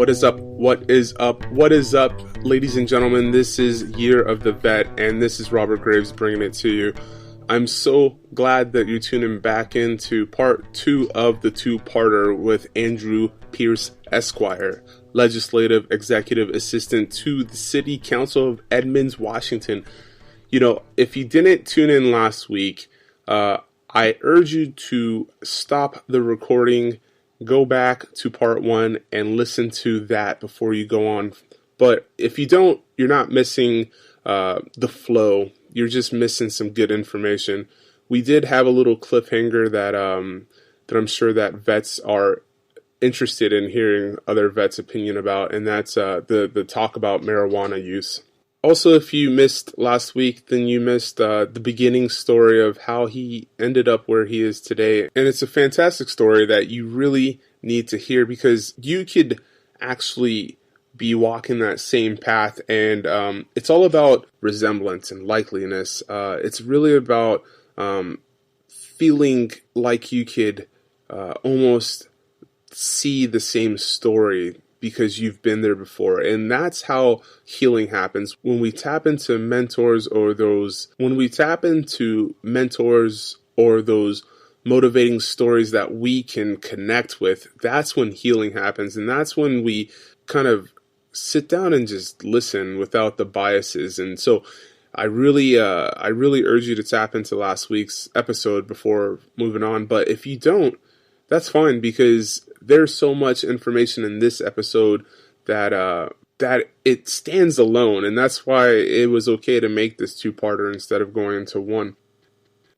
What is up? What is up? What is up, ladies and gentlemen? This is Year of the Vet, and this is Robert Graves bringing it to you. I'm so glad that you're tuning back into part 2 of the two-parter with Andrew Pierce Esquire, Legislative Executive Assistant to the City Council of Edmonds, Washington. You know, if you didn't tune in last week, I urge you to stop the recording, go back to part 1 and listen to that before you go on. But if you don't, you're not missing the flow. You're just missing some good information. We did have a little cliffhanger that I'm sure that vets are interested in hearing other vets' opinion about, and that's the talk about marijuana use. Also, if you missed last week, then you missed the beginning story of how he ended up where he is today. And it's a fantastic story that you really need to hear, because you could actually be walking that same path, and it's all about resemblance and likeliness. It's really about feeling like you could almost see the same story because you've been there before. And that's how healing happens. When we tap into mentors or those motivating stories that we can connect with, that's when healing happens. And that's when we kind of sit down and just listen without the biases. And so I really urge you to tap into last week's episode before moving on. But if you don't, that's fine, because there's so much information in this episode that it stands alone. And that's why it was okay to make this two-parter instead of going into one.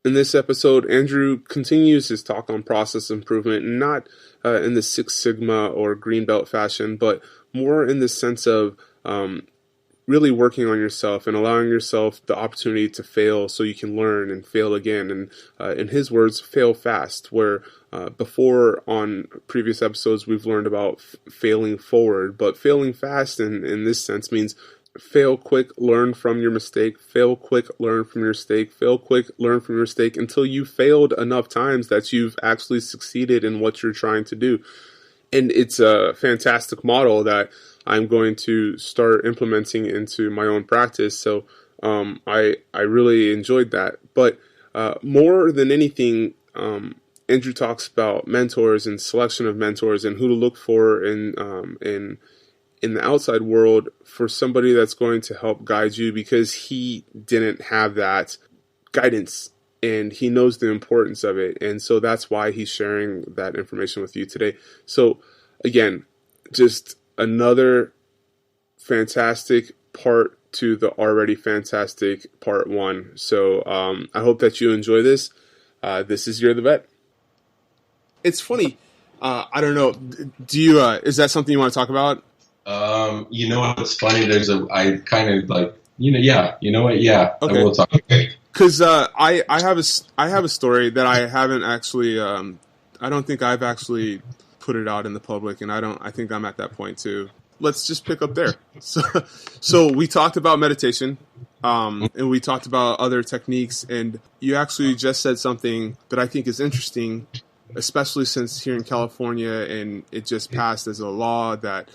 In this episode, Andrew continues his talk on process improvement, not in the Six Sigma or Green Belt fashion, but more in the sense of really working on yourself and allowing yourself the opportunity to fail so you can learn and fail again. And in his words, fail fast, where before on previous episodes we've learned about failing forward, but failing fast in this sense means fail quick, learn from your mistake, fail quick, learn from your mistake, fail quick, learn from your mistake, until you failed enough times that you've actually succeeded in what you're trying to do. And it's a fantastic model that I'm going to start implementing into my own practice. So I really enjoyed that. But more than anything, Andrew talks about mentors and selection of mentors and who to look for in the outside world for somebody that's going to help guide you, because he didn't have that guidance and he knows the importance of it. And so that's why he's sharing that information with you today. So again, just another fantastic part to the already fantastic part 1. So I hope that you enjoy this. This is You're the Vet. It's funny. I don't know. Do you? Is that something you want to talk about? You know what's funny? I kind of like, yeah. You know what? Yeah. Okay. I will talk. Because I have a story that I haven't actually. I don't think I've actually put it out in the public, and I think I'm at that point too. Let's just pick up there. So we talked about meditation, and we talked about other techniques, and you actually just said something that I think is interesting, especially since here in California, and it just passed as a law that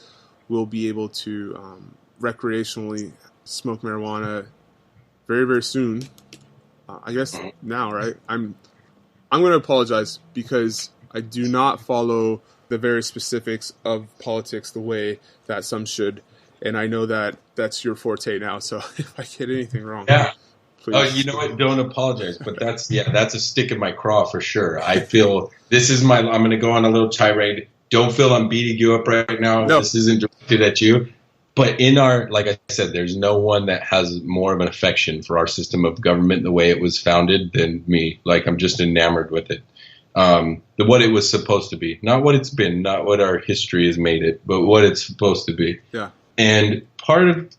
we'll be able to recreationally smoke marijuana very, very soon. I guess now, right? I'm going to apologize because I do not follow the very specifics of politics the way that some should, and I know that that's your forte now. So if I get anything wrong, yeah. Please. Oh, you know what? Don't apologize, but that's a stick in my craw for sure. I feel this is I'm going to go on a little tirade. Don't feel I'm beating you up right now. No. This isn't directed at you. But like I said, there's no one that has more of an affection for our system of government, the way it was founded, than me. Like, I'm just enamored with it. What it was supposed to be, not what it's been, not what our history has made it, but what it's supposed to be. Yeah. And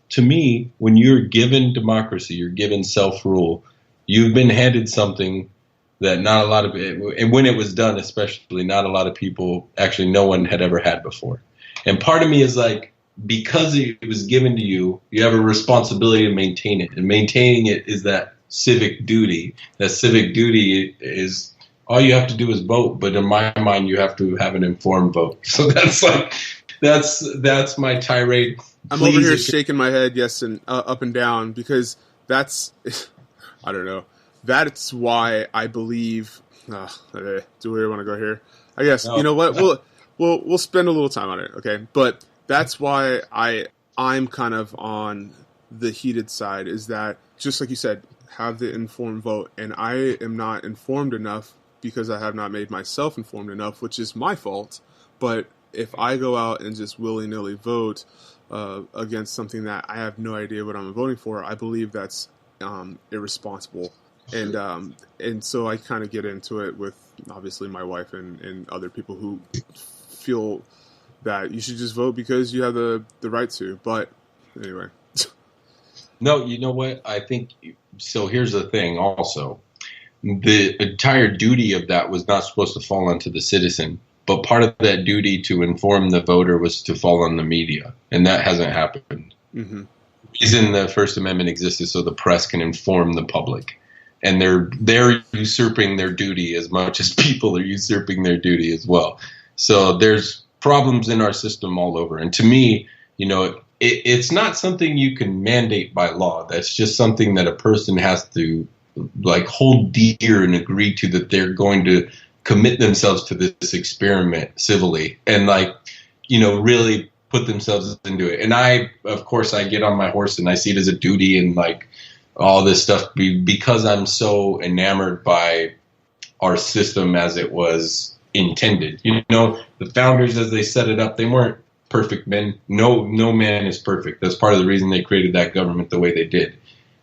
to me, when you're given democracy, you're given self-rule, you've been handed something that not a lot of, and when it was done, especially, not a lot of people, actually no one had ever had before. And part of me is like, because it was given to you, you have a responsibility to maintain it. And maintaining it is that civic duty. That civic duty is, all you have to do is vote. But in my mind, you have to have an informed vote. So that's like, That's my tirade. I'm over here shaking my head, yes, and up and down, because that's, I don't know. That's why I believe. Do we really want to go here? I guess you know what we'll spend a little time on it, okay? But that's why I'm kind of on the heated side. Is that just like you said, have the informed vote, and I am not informed enough because I have not made myself informed enough, which is my fault. But if I go out and just willy-nilly vote against something that I have no idea what I'm voting for, I believe that's irresponsible. And so I kind of get into it with obviously my wife and other people who feel that you should just vote because you have the right to. But anyway. No, you know what? I think so. Here's the thing also. The entire duty of that was not supposed to fall onto the citizen, but part of that duty to inform the voter was to fall on the media, and that hasn't happened. Mm-hmm. The reason the First Amendment exists is so the press can inform the public, and they're usurping their duty as much as people are usurping their duty as well. So there's problems in our system all over, and to me, you know, it's not something you can mandate by law. That's just something that a person has to like hold dear and agree to, that they're going to commit themselves to this experiment civilly and like, you know, really put themselves into it. And I, of course, I get on my horse and I see it as a duty and like all this stuff because I'm so enamored by our system as it was intended. You know, the founders, as they set it up, they weren't perfect men. No man is perfect. That's part of the reason they created that government the way they did.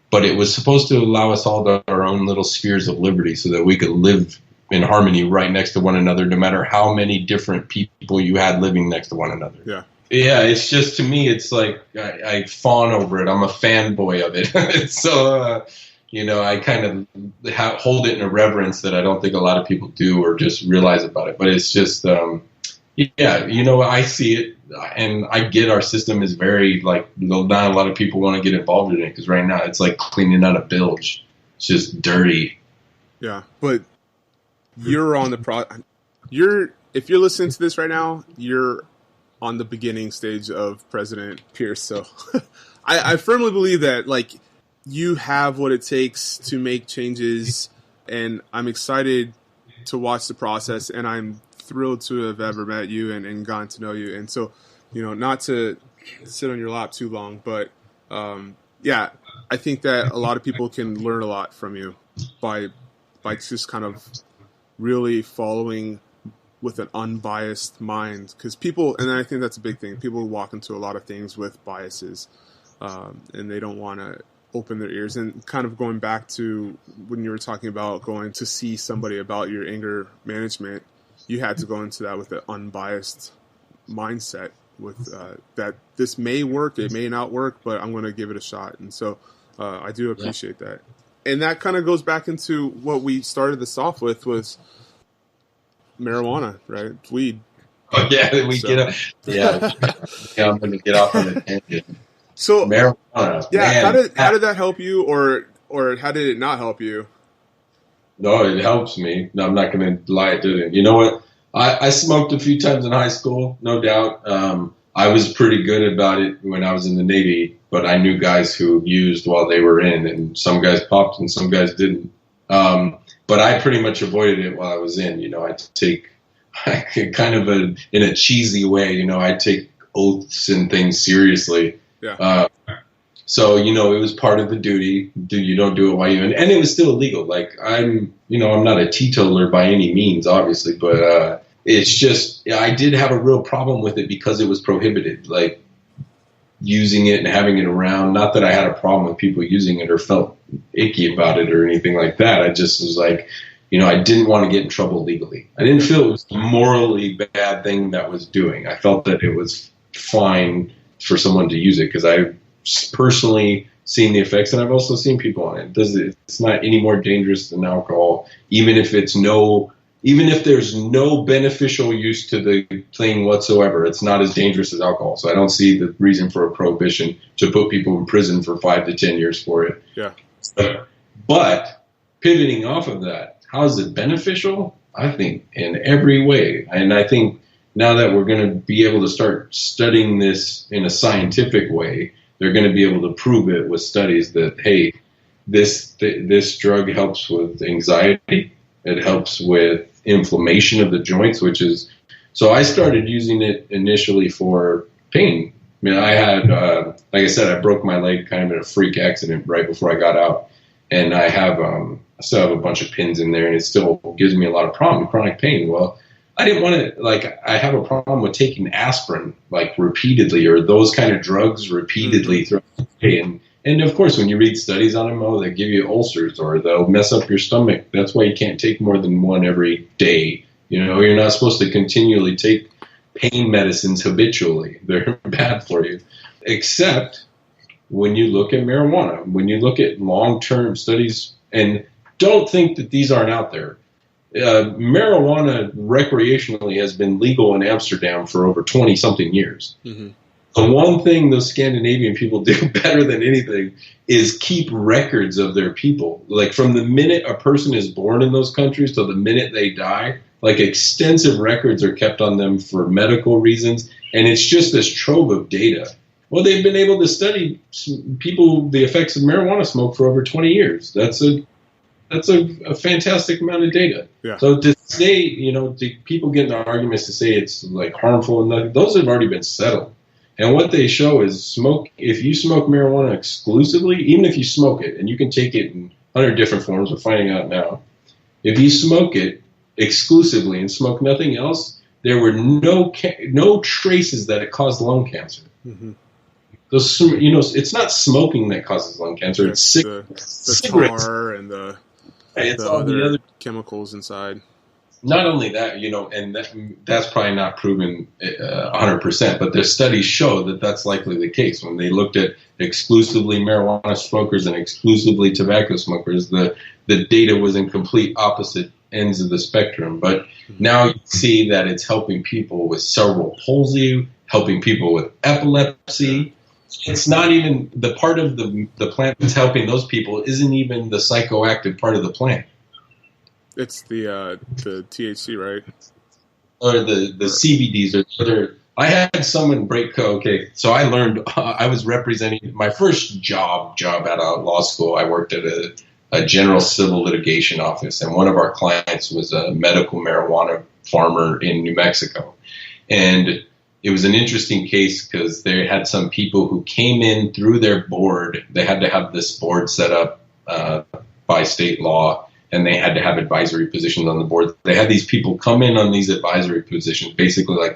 But it was supposed to allow us all to our own little spheres of liberty so that we could live in harmony right next to one another, no matter how many different people you had living next to one another. Yeah. Yeah, it's just, to me, it's like I fawn over it. I'm a fanboy of it. So, you know, I kind of hold it in a reverence that I don't think a lot of people do or just realize about it. But it's just, yeah, you know, I see it. And I get our system is very, like, not a lot of people want to get involved in it because right now it's like cleaning out a bilge. It's just dirty. Yeah, but you're on the if you're listening to this right now, you're on the beginning stage of President Pierce. So I firmly believe that, like, you have what it takes to make changes, and I'm excited to watch the process, and I'm thrilled to have ever met you and gotten to know you. And so, you know, not to sit on your lap too long, but yeah, I think that a lot of people can learn a lot from you by just kind of really following with an unbiased mind, because people, and I think that's a big thing, people walk into a lot of things with biases, and they don't want to open their ears. And kind of going back to when you were talking about going to see somebody about your anger management, you had to go into that with an unbiased mindset, with that this may work, it may not work, but I'm going to give it a shot. And so I do appreciate that. And that kind of goes back into what we started this off with, was marijuana, right? Weed. Oh, yeah, get up. Yeah, yeah, I'm going to get off on a tangent. So marijuana. Yeah, man. How did that help you, or how did it not help you? No, it helps me. No, I'm not going to lie, it didn't. You know what? I smoked a few times in high school, no doubt. I was pretty good about it when I was in the Navy, but I knew guys who used while they were in, and some guys popped and some guys didn't. But I pretty much avoided it while I was in. You know, I'd take kind of in a cheesy way, you know, I'd take oaths and things seriously. Yeah. So, you know, it was part of the duty. You don't do it while you're in. And it was still illegal. Like, I'm not a teetotaler by any means, obviously, but it's just, I did have a real problem with it because it was prohibited, like using it and having it around. Not that I had a problem with people using it or felt icky about it or anything like that. I just was like, you know, I didn't want to get in trouble legally. I didn't feel it was a morally bad thing that was doing. I felt that it was fine for someone to use it because I personally seen the effects, and I've also seen people on it. It's not any more dangerous than alcohol, even if there's no beneficial use to the thing whatsoever. It's not as dangerous as alcohol. So I don't see the reason for a prohibition to put people in prison for 5 to 10 years for it. Yeah. But pivoting off of that, how is it beneficial? I think in every way. And I think, now that we're going to be able to start studying this in a scientific way, they're going to be able to prove it with studies that, hey, this drug helps with anxiety. It helps with inflammation of the joints, so I started using it initially for pain. I mean, I had, like I said, I broke my leg kind of in a freak accident right before I got out. And I still have a bunch of pins in there, and it still gives me a lot of chronic pain. Well, I didn't want to, I have a problem with taking aspirin, repeatedly, or those kind of drugs repeatedly throughout the day. And of course, when you read studies on them, they give you ulcers, or they'll mess up your stomach. That's why you can't take more than one every day. You're not supposed to continually take pain medicines habitually. They're bad for you. Except when you look at marijuana, when you look at long-term studies, and don't think that these aren't out there. Marijuana recreationally has been legal in Amsterdam for over 20-something years. Mm-hmm. The one thing those Scandinavian people do better than anything is keep records of their people. From the minute a person is born in those countries till the minute they die, extensive records are kept on them for medical reasons, and it's just this trove of data. Well, they've been able to study the effects of marijuana smoke for over 20 years. That's a fantastic amount of data. Yeah. So to say, people get in arguments to say it's harmful and nothing, those have already been settled. And what they show is if you smoke marijuana exclusively, even if you smoke it, and you can take it in 100 different forms, we're finding out now, if you smoke it exclusively and smoke nothing else, there were no traces that it caused lung cancer. Mm-hmm. It's not smoking that causes lung cancer. It's the tar and the other chemicals inside. Not only that, and that's probably not proven 100%, but their studies show that that's likely the case. When they looked at exclusively marijuana smokers and exclusively tobacco smokers, the data was in complete opposite ends of the spectrum. But now you see that it's helping people with cerebral palsy, helping people with epilepsy. It's not even the part of the plant that's helping those people isn't even the psychoactive part of the plant. It's the THC, right? Or the CBDs. I had someone break. Okay, so I learned. I was representing my first job out of law school. I worked at a general civil litigation office, and one of our clients was a medical marijuana farmer in New Mexico, and it was an interesting case because they had some people who came in through their board. They had to have this board set up by state law, and they had to have advisory positions on the board. They had these people come in on these advisory positions, basically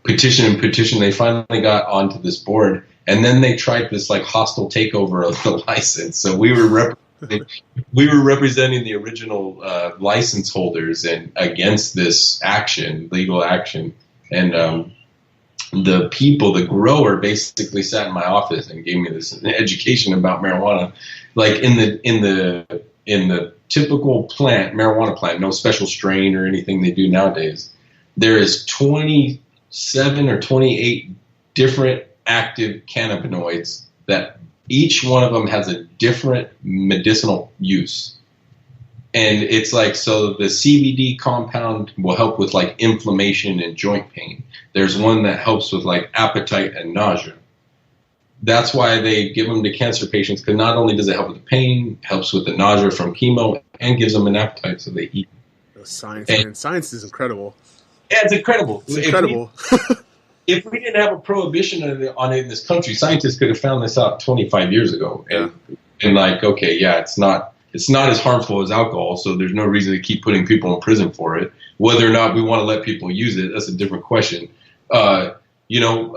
petition. They finally got onto this board, and then they tried this hostile takeover of the license. So we were representing the original license holders and against this legal action, and the grower basically sat in my office and gave me this education about marijuana, in the typical marijuana plant, no special strain or anything they do nowadays. There is 27 or 28 different active cannabinoids that each one of them has a different medicinal use. And it's so the CBD compound will help with inflammation and joint pain. There's one that helps with appetite and nausea. That's why they give them to cancer patients, because not only does it help with the pain, helps with the nausea from chemo, and gives them an appetite so they eat. Science is incredible. Yeah, it's incredible. It's incredible. If we didn't have a prohibition on it in this country, scientists could have found this out 25 years ago. And it's not as harmful as alcohol, so there's no reason to keep putting people in prison for it. Whether or not we want to let people use it, that's a different question. But now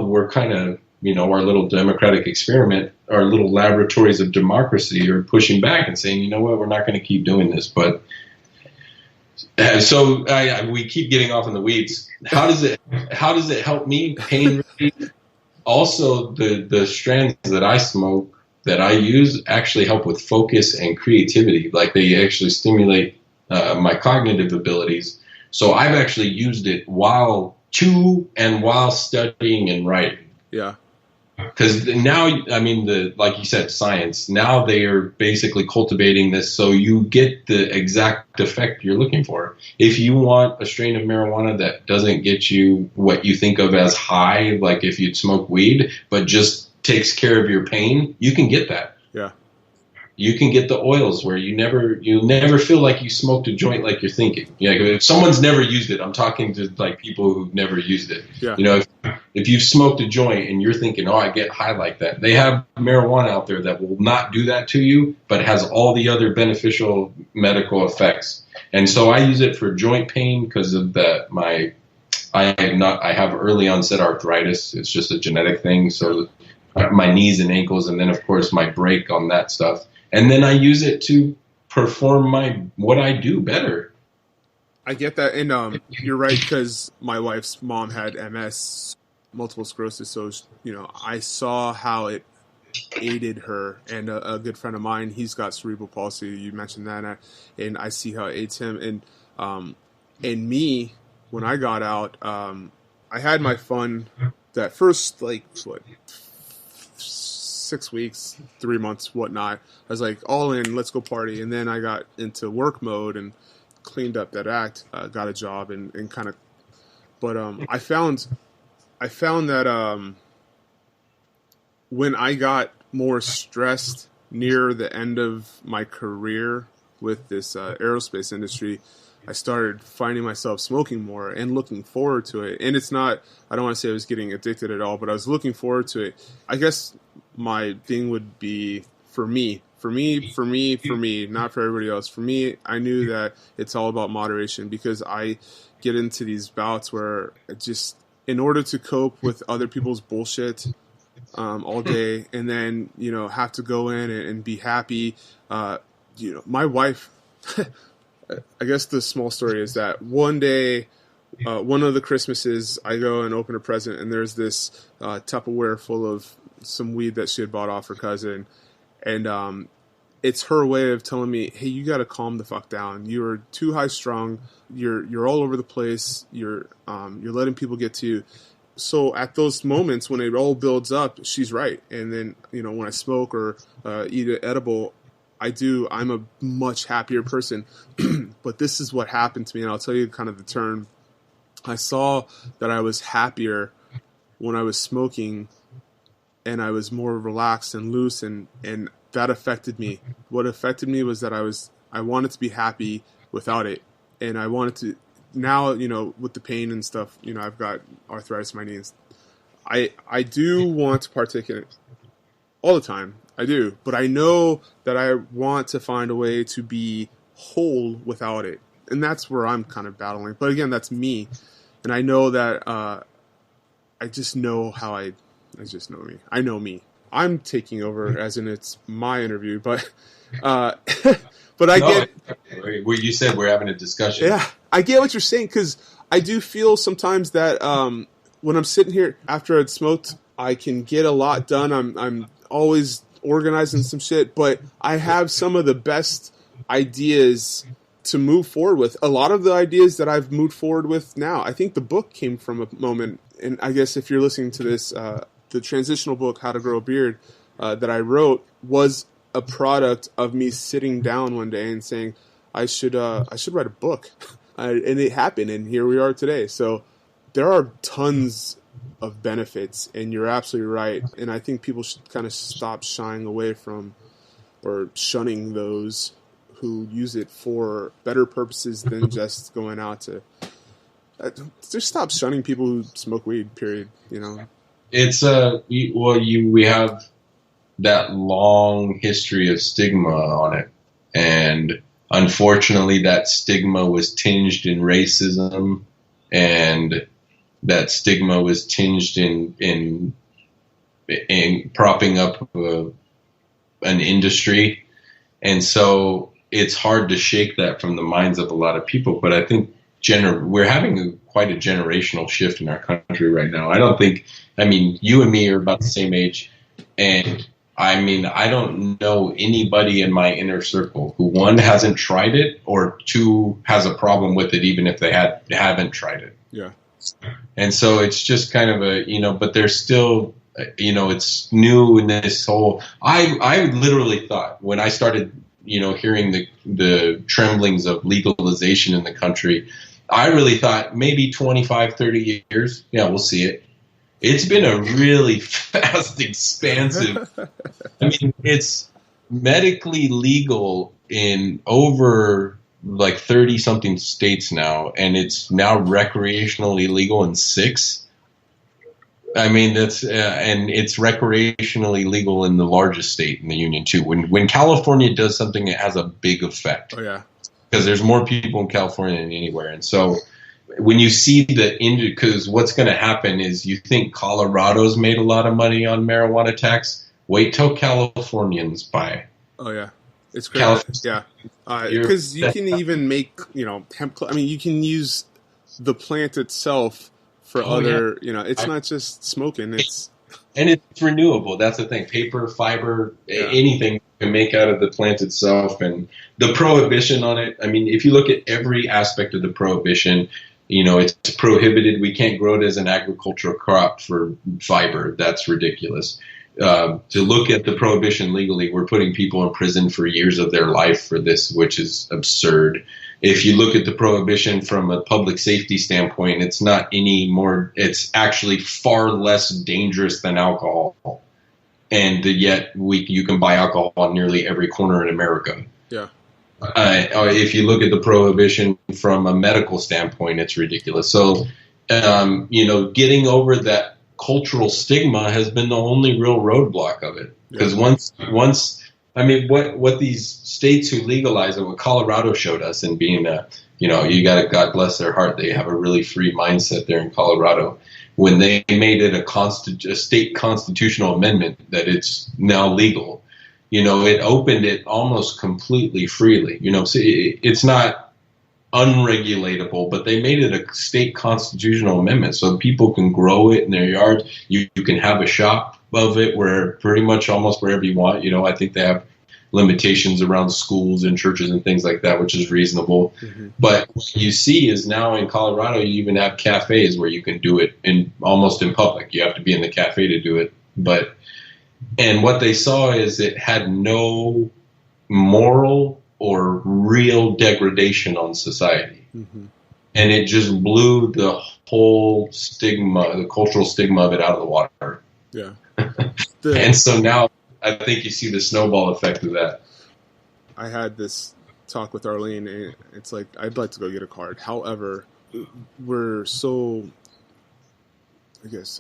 we're kind of, our little democratic experiment, our little laboratories of democracy are pushing back and saying, we're not going to keep doing this. But we keep getting off in the weeds. How does it help me? Pain relief. Also, the strands that I smoke, that I use, actually help with focus and creativity. They actually stimulate my cognitive abilities. So I've actually used it while studying and writing. Yeah. Because now, I mean, like you said, science, now they are basically cultivating this so you get the exact effect you're looking for. If you want a strain of marijuana that doesn't get you what you think of as high, like if you'd smoke weed, but just takes care of your pain, you can get that. Yeah. You can get the oils where you never feel like you smoked a joint like you're thinking. Yeah, if someone's never used it, I'm talking to like people who've never used it. Yeah. You know, if you've smoked a joint and you're thinking, oh, I get high like that, they have marijuana out there that will not do that to you, but has all the other beneficial medical effects. And so I use it for joint pain because of that. I have early onset arthritis. It's just a genetic thing. So my knees and ankles, and then of course my break on that stuff. And then I use it to perform what I do better. I get that, and you're right, because my wife's mom had MS, multiple sclerosis, so I saw how it aided her. And a good friend of mine, he's got cerebral palsy. You mentioned that, and I see how it aids him. And me, when I got out, I had my fun that first 6 weeks, 3 months, whatnot. I was like, all in, let's go party. And then I got into work mode and cleaned up that act, got a job and kind of, but I found that when I got more stressed near the end of my career with this aerospace industry, I started finding myself smoking more and looking forward to it. And it's not, I don't want to say I was getting addicted at all, but I was looking forward to it. I guess my thing would be for me, not for everybody else. For me, I knew that it's all about moderation, because I get into these bouts where just, in order to cope with other people's bullshit all day, and then, have to go in and be happy. My wife, I guess the small story is that one day, one of the Christmases, I go and open a present, and there's this Tupperware full of some weed that she had bought off her cousin. And it's her way of telling me, hey, you got to calm the fuck down. You're too high strung. You're all over the place. You're letting people get to you. So at those moments when it all builds up, she's right. And then, when I smoke or eat an edible, I'm a much happier person. But this is what happened to me, and I'll tell you kind of the turn. I saw that I was happier when I was smoking, and I was more relaxed and loose, and that affected me. What affected me was that I wanted to be happy without it, and I wanted to, now, with the pain and stuff, I've got arthritis in my knees. I do want to partake in it all the time. I do, but I know that I want to find a way to be whole without it, and that's where I'm kind of battling. But again, that's me, and I know that I just know how I just know me. I know me. I'm taking over, as in it's my interview, but but I get. Well, you said we're having a discussion. Yeah, I get what you're saying, because I do feel sometimes that when I'm sitting here after I'd smoked, I can get a lot done. I'm always organizing some shit, but I have some of the best ideas to move forward with. A lot of the ideas that I've moved forward with now, I think the book came from a moment, and I guess if you're listening to this, the transitional book, How to Grow a Beard, that I wrote was a product of me sitting down one day and saying, I should write a book. And it happened, and here we are today. So there are tons of benefits, and you're absolutely right. And I think people should kind of stop shying away from or shunning those who use it for better purposes than just going out to just stop shunning people who smoke weed, period. It's we have that long history of stigma on it, and unfortunately that stigma was tinged in racism, and that stigma was tinged in propping up an industry. And so it's hard to shake that from the minds of a lot of people. But I think we're having quite a generational shift in our country right now. I mean, you and me are about the same age. And I mean, I don't know anybody in my inner circle who, one, hasn't tried it, or two, has a problem with it, even if they haven't tried it. Yeah. And so it's just kind of but there's still It's new in this whole. I literally thought when I started, hearing the tremblings of legalization in the country, I really thought maybe 25, 30 years. Yeah, we'll see it. It's been a really fast, expansive. I mean, it's medically legal in over like 30 something states now, and it's now recreationally legal in 6. I mean, and it's recreationally legal in the largest state in the union too. When California does something, it has a big effect. Oh yeah, because there's more people in California than anywhere, and so when you see because what's going to happen is you think Colorado's made a lot of money on marijuana tax. Wait till Californians buy. Oh yeah, it's crazy. Yeah, because you can even make hemp. I mean, you can use the plant itself for other. Yeah. It's not just smoking. And it's renewable. That's the thing. Paper, fiber, anything you can make out of the plant itself. And the prohibition on it. I mean, if you look at every aspect of the prohibition, it's prohibited. We can't grow it as an agricultural crop for fiber. That's ridiculous. To look at the prohibition legally, we're putting people in prison for years of their life for this, which is absurd. If you look at the prohibition from a public safety standpoint, it's not any more. It's actually far less dangerous than alcohol, and yet you can buy alcohol on nearly every corner in America. Yeah. If you look at the prohibition from a medical standpoint, it's ridiculous. So, getting over that cultural stigma has been the only real roadblock of it. Because once, I mean, what these states who legalize it, what Colorado showed us, and being you got to, God bless their heart, they have a really free mindset there in Colorado. When they made it a state constitutional amendment that it's now legal, it opened it almost completely freely. So it's not unregulatable, but they made it a state constitutional amendment so people can grow it in their yards. You can have a shop of it where pretty much almost wherever you want. I think they have limitations around schools and churches and things like that, which is reasonable. Mm-hmm. But what you see is now in Colorado, you even have cafes where you can do it almost in public. You have to be in the cafe to do it. And what they saw is it had no moral or real degradation on society. Mm-hmm. And it just blew the whole stigma, the cultural stigma of it out of the water. Yeah. And so now I think you see the snowball effect of that. I had this talk with Arlene, and it's like, I'd like to go get a card. However, we're so, I guess,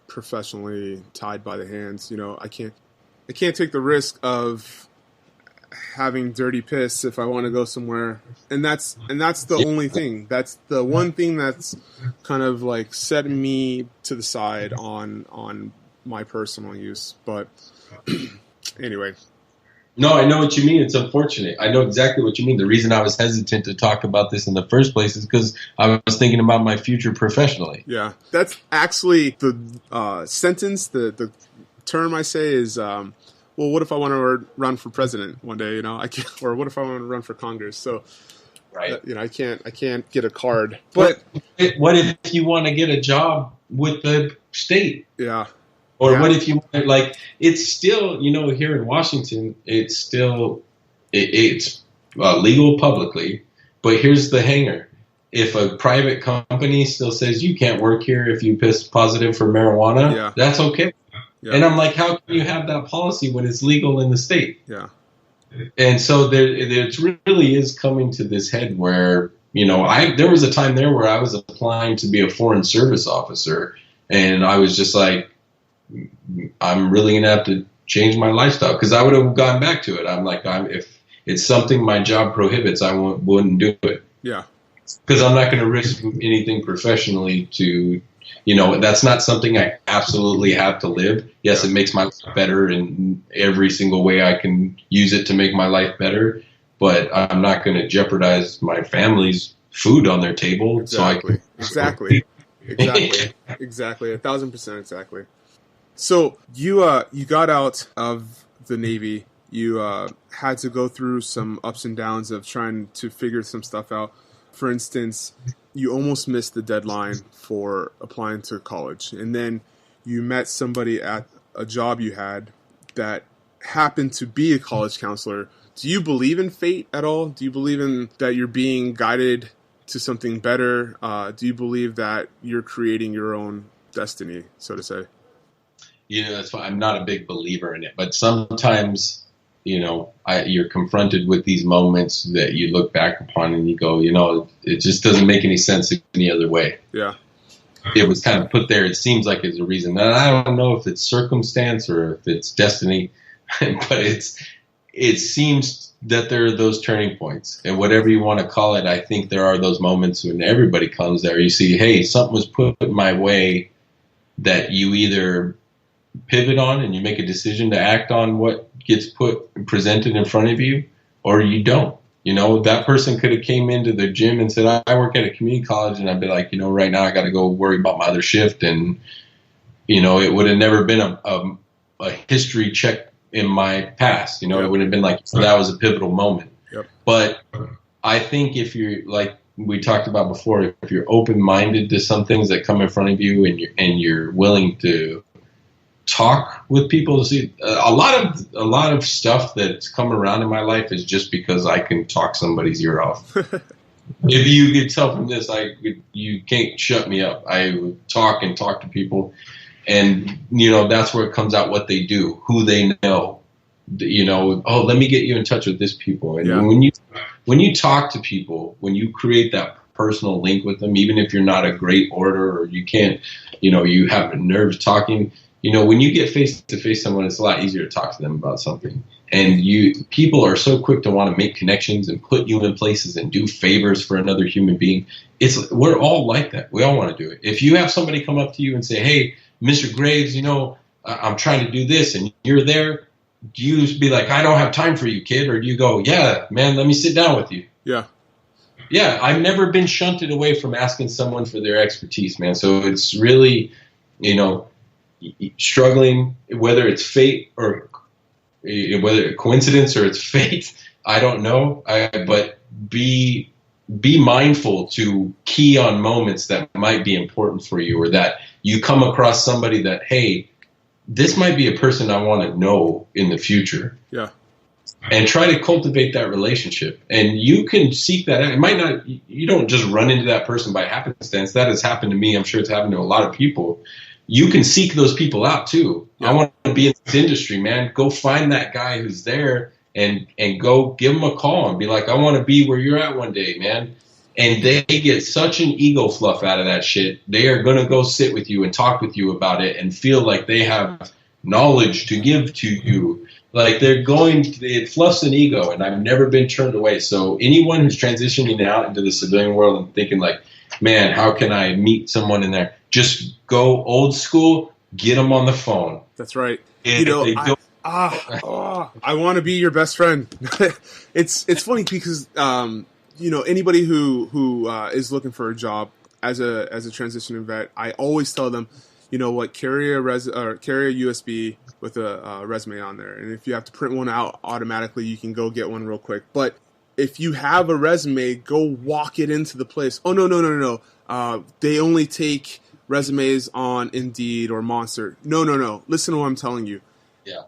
professionally tied by the hands. I can't take the risk of having dirty piss if I want to go somewhere, and that's the only thing. That's the one thing that's kind of like setting me to the side on my personal use. But anyway. No, I know what you mean. It's unfortunate. I know exactly what you mean. The reason I was hesitant to talk about this in the first place is because I was thinking about my future professionally. Yeah, that's actually the sentence, the term I say is, well, what if I want to run for president one day? I can't, or what if I want to run for Congress? So, right. I can't get a card. But what if you want to get a job with the state? Yeah. Or what if you want, it's still, here in Washington, it's still, it's legal publicly, but here's the hanger. If a private company still says you can't work here if you piss positive for marijuana, that's okay. Yeah. And I'm like, how can you have that policy when it's legal in the state? Yeah. And so it really is coming to this head where, there was a time there where I was applying to be a foreign service officer, and I was just like, I'm really going to have to change my lifestyle, because I would have gone back to it. I'm like, if it's something my job prohibits, I wouldn't do it. Yeah. Because I'm not going to risk anything professionally to, that's not something I absolutely have to live. Yes, It makes my life better in every single way I can use it to make my life better, but I'm not going to jeopardize my family's food on their table. Exactly. Exactly. 1,000% exactly. So you got out of the Navy. You had to go through some ups and downs of trying to figure some stuff out. For instance, you almost missed the deadline for applying to college, and then you met somebody at a job you had that happened to be a college counselor. Do you believe in fate at all? Do you believe in that you're being guided to something better? Do you believe that you're creating your own destiny, so to say? That's why I'm not a big believer in it, but sometimes, you're confronted with these moments that you look back upon and you go, it just doesn't make any sense any other way. Yeah. It was kind of put there. It seems like it's a reason. And I don't know if it's circumstance or if it's destiny, but it seems that there are those turning points, and whatever you want to call it, I think there are those moments when everybody comes there. You see, hey, something was put my way that you either pivot on and you make a decision to act on what gets presented in front of you, or you don't. That person could have came into the gym and said, I work at a community college, and I'd be like, right now I got to go worry about my other shift. And, it would have never been a history check in my past. It would have been like, so that was a pivotal moment. Yep. But I think if you're, like we talked about before, if you're open-minded to some things that come in front of you, and you're willing to talk with people, to see a lot of stuff that's come around in my life is just because I can talk somebody's ear off. If you could tell from this, you can't shut me up. I would talk to people, and that's where it comes out what they do, who they know. Oh, let me get you in touch with this people. And when you talk to people, when you create that personal link with them, even if you're not a great orator or you can't, you have nerves talking. When you get face to face someone, it's a lot easier to talk to them about something. And people are so quick to want to make connections and put you in places and do favors for another human being. We're all like that. We all want to do it. If you have somebody come up to you and say, hey, Mr. Graves, I'm trying to do this, and you're there, do you be like, I don't have time for you, kid? Or do you go, yeah, man, let me sit down with you? Yeah. Yeah, I've never been shunted away from asking someone for their expertise, man. So it's really, struggling, whether it's fate or whether it's coincidence or it's fate, I don't know. But be mindful to key on moments that might be important for you, or that you come across somebody that, hey, this might be a person I want to know in the future. Yeah. And try to cultivate that relationship. And you can seek that out. It might not, you don't just run into that person by happenstance. That has happened to me. I'm sure it's happened to a lot of people. You can seek those people out too. Yeah. I want to be in this industry, man. Go find that guy who's there and go give him a call and be like, I want to be where you're at one day, man. And they get such an ego fluff out of that shit. They are going to go sit with you and talk with you about it and feel like they have knowledge to give to you. Like it fluffs an ego, and I've never been turned away. So anyone who's transitioning out into the civilian world and thinking like, man, how can I meet someone in there? Just go old school, get them on the phone. That's right. I want to be your best friend. It's funny because anybody who is looking for a job as a transitioning vet, I always tell them, carry a USB with a resume on there, and if you have to print one out automatically, you can go get one real quick. But if you have a resume, go walk it into the place. Oh no. They only take resumes on Indeed or Monster. No. Listen to what I'm telling you. Yeah.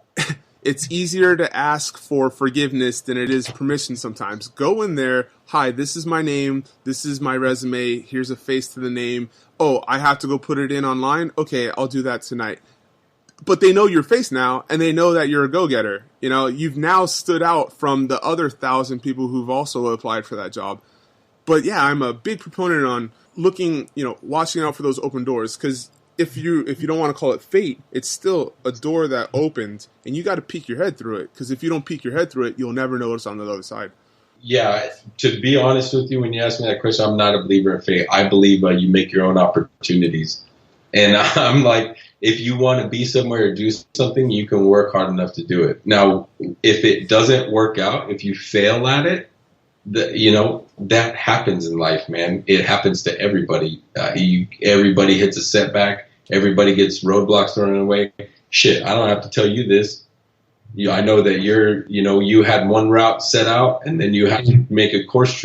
It's easier to ask for forgiveness than it is permission sometimes. Go in there. Hi, this is my name. This is my resume. Here's a face to the name. Oh, I have to go put it in online? Okay, I'll do that tonight. But they know your face now, and they know that you're a go-getter. You've now stood out from the other 1,000 people who've also applied for that job. But yeah, I'm a big proponent on looking, watching out for those open doors, because if you don't want to call it fate, it's still a door that opened, and you got to peek your head through it, because if you don't peek your head through it, you'll never know what's on the other side. Yeah, to be honest with you, when you ask me that question, I'm not a believer in fate. I believe you make your own opportunities. And I'm like, if you want to be somewhere or do something, you can work hard enough to do it. Now, if it doesn't work out, if you fail at it, that happens in life, man. It happens to everybody. Everybody hits a setback. Everybody gets roadblocks thrown in the way. Shit, I don't have to tell you this. I know that you had one route set out, and then you had to make a course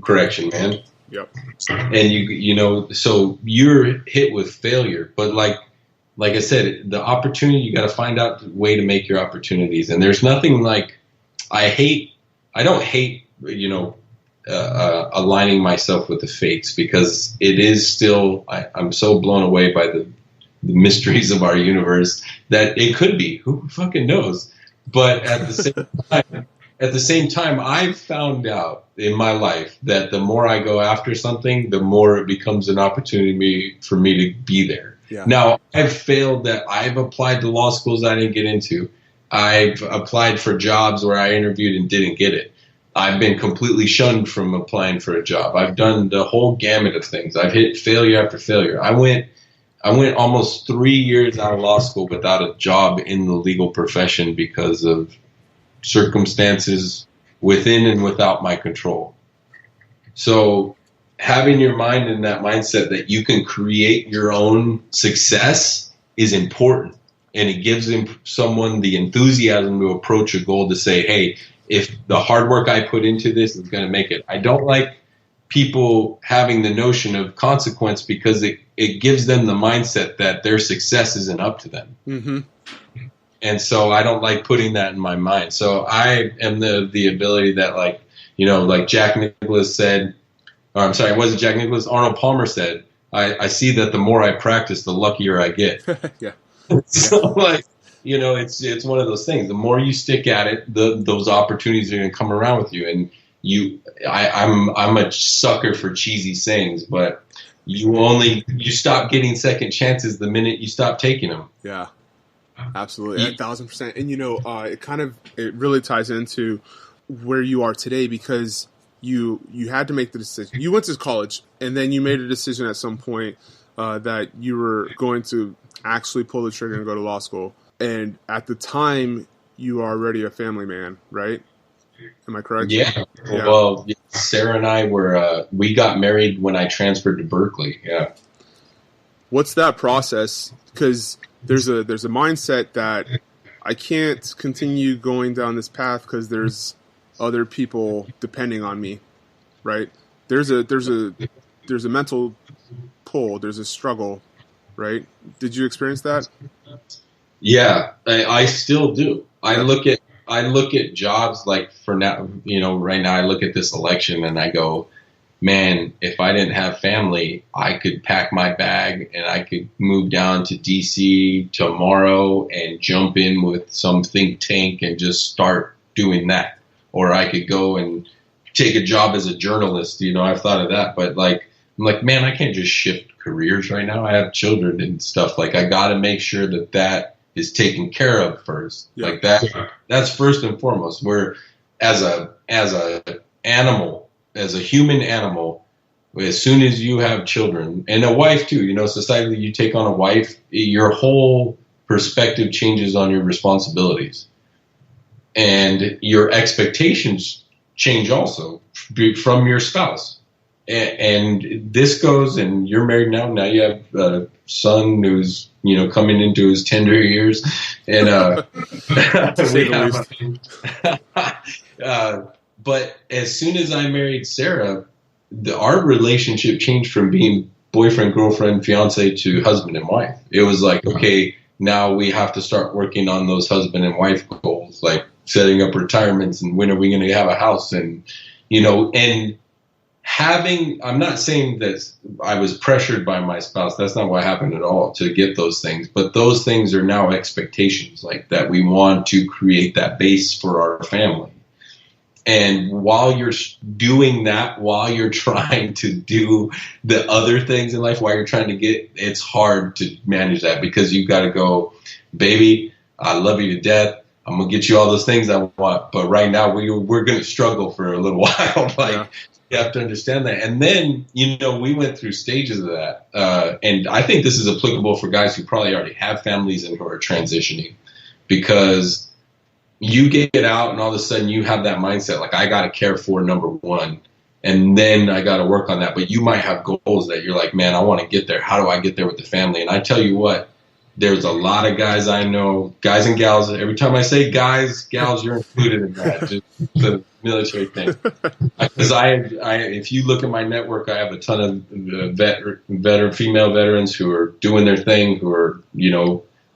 correction, man. Yep. And so you're hit with failure, but like like I said, the opportunity, you got to find out the way to make your opportunities. And there's nothing like, I don't hate, aligning myself with the fates, because it is still, I'm so blown away by the mysteries of our universe that it could be, who fucking knows? But at the same time, I've found out in my life that the more I go after something, the more it becomes an opportunity for me to be there. Yeah. Now, I've failed that I've applied to law schools I didn't get into. I've applied for jobs where I interviewed and didn't get it. I've been completely shunned from applying for a job. I've done the whole gamut of things. I've hit failure after failure. I went almost 3 years out of law school without a job in the legal profession because of circumstances within and without my control. So having your mind in that mindset that you can create your own success is important. And it gives someone the enthusiasm to approach a goal, to say, hey, if the hard work I put into this is going to make it. I don't like people having the notion of consequence, because it gives them the mindset that their success isn't up to them. Mm-hmm. And so I don't like putting that in my mind. So I am the ability that, like Jack Nicklaus said, or I'm sorry, it wasn't Jack Nicklaus, Arnold Palmer said, I see that the more I practice, the luckier I get. Yeah. So it's one of those things. The more you stick at it, those opportunities are going to come around with you. And I'm a sucker for cheesy sayings, but you stop getting second chances the minute you stop taking them. Yeah, absolutely, 1,000%. And it really ties into where you are today, because you had to make the decision. You went to college, and then you made a decision at some point that you were going to actually pull the trigger and go to law school. And at the time, you are already a family man, right? Am I correct? Yeah. Well, Sarah and I we got married when I transferred to Berkeley. Yeah. What's that process? Because there's a mindset that I can't continue going down this path because there's other people depending on me, right? There's a mental pull. There's a struggle, right? Did you experience that? Yeah, I still do. I look at jobs, like for now, right now I look at this election and I go, man, if I didn't have family, I could pack my bag and I could move down to DC tomorrow and jump in with some think tank and just start doing that. Or I could go and take a job as a journalist. I've thought of that, but I'm like, man, I can't just shift careers right now. I have children and stuff. Like, I got to make sure that is taken care of first. Yeah. Like that's first and foremost. Where as a animal, as a human animal, as soon as you have children and a wife too, societally, you take on a wife, your whole perspective changes on your responsibilities, and your expectations change also from your spouse. And this goes, and you're married now. Now you have a son who's, coming into his tender years. And but as soon as I married Sarah, our relationship changed from being boyfriend, girlfriend, fiance to husband and wife. It was like, okay, now we have to start working on those husband and wife goals, like setting up retirements and when are we going to have a house, and and I'm not saying that I was pressured by my spouse. That's not what happened at all, to get those things. But those things are now expectations, like that we want to create that base for our family. And while you're doing that, while you're trying to do the other things in life, while you're trying to it's hard to manage that, because you've got to go, baby, I love you to death. I'm going to get you all those things I want. But right now we're going to struggle for a little while. You have to understand that. And then, we went through stages of that. And I think this is applicable for guys who probably already have families and who are transitioning, because you get out and all of a sudden you have that mindset, like, I got to care for number one, and then I got to work on that. But you might have goals that you're like, man, I want to get there. How do I get there with the family? And I tell you what, There's a lot of guys I know, guys and gals. Every time I say guys, gals, you're included in that. Just the military thing. Because if you look at my network, I have a ton of female veterans who are doing their thing, who are,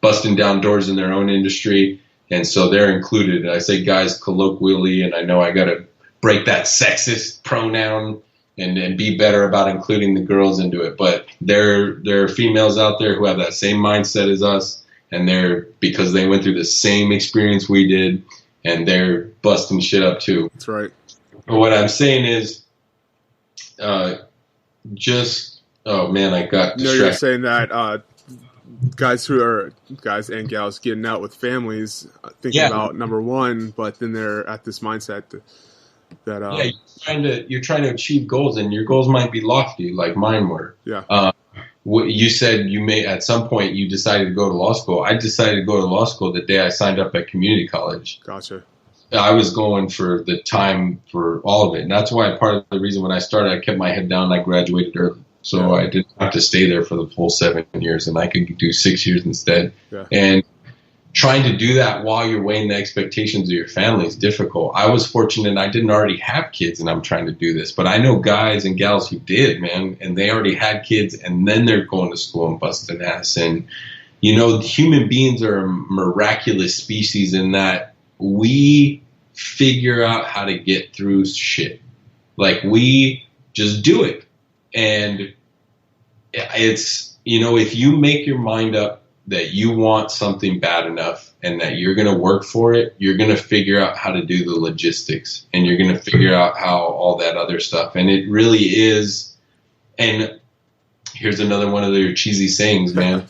busting down doors in their own industry. And so they're included. I say guys colloquially, and I know I got to break that sexist pronoun and be better about including the girls into it. But there are females out there who have that same mindset as us, and because they went through the same experience we did, and they're busting shit up too. That's right. But what I'm saying is, oh man, I got distracted. No, you're saying that guys and gals getting out with families, thinking about number one, but then they're at this mindset that you're trying to achieve goals, and your goals might be lofty, like mine were. Yeah. You said you may at some point you decided to go to law school. I decided to go to law school the day I signed up at community college. Gotcha. I was going for the time for all of it, and that's why part of the reason when I started, I kept my head down. And I graduated early, so I didn't have to stay there for the full 7 years, and I could do 6 years instead. Yeah. And trying to do that while you're weighing the expectations of your family is difficult. I was fortunate I didn't already have kids and I'm trying to do this, but I know guys and gals who did, man, and they already had kids and then they're going to school and busting ass. And, human beings are a miraculous species in that we figure out how to get through shit. Like, we just do it. And it's, if you make your mind up that you want something bad enough and that you're going to work for it, you're going to figure out how to do the logistics and you're going to figure out how all that other stuff. And it really is. And here's another one of their cheesy sayings, man.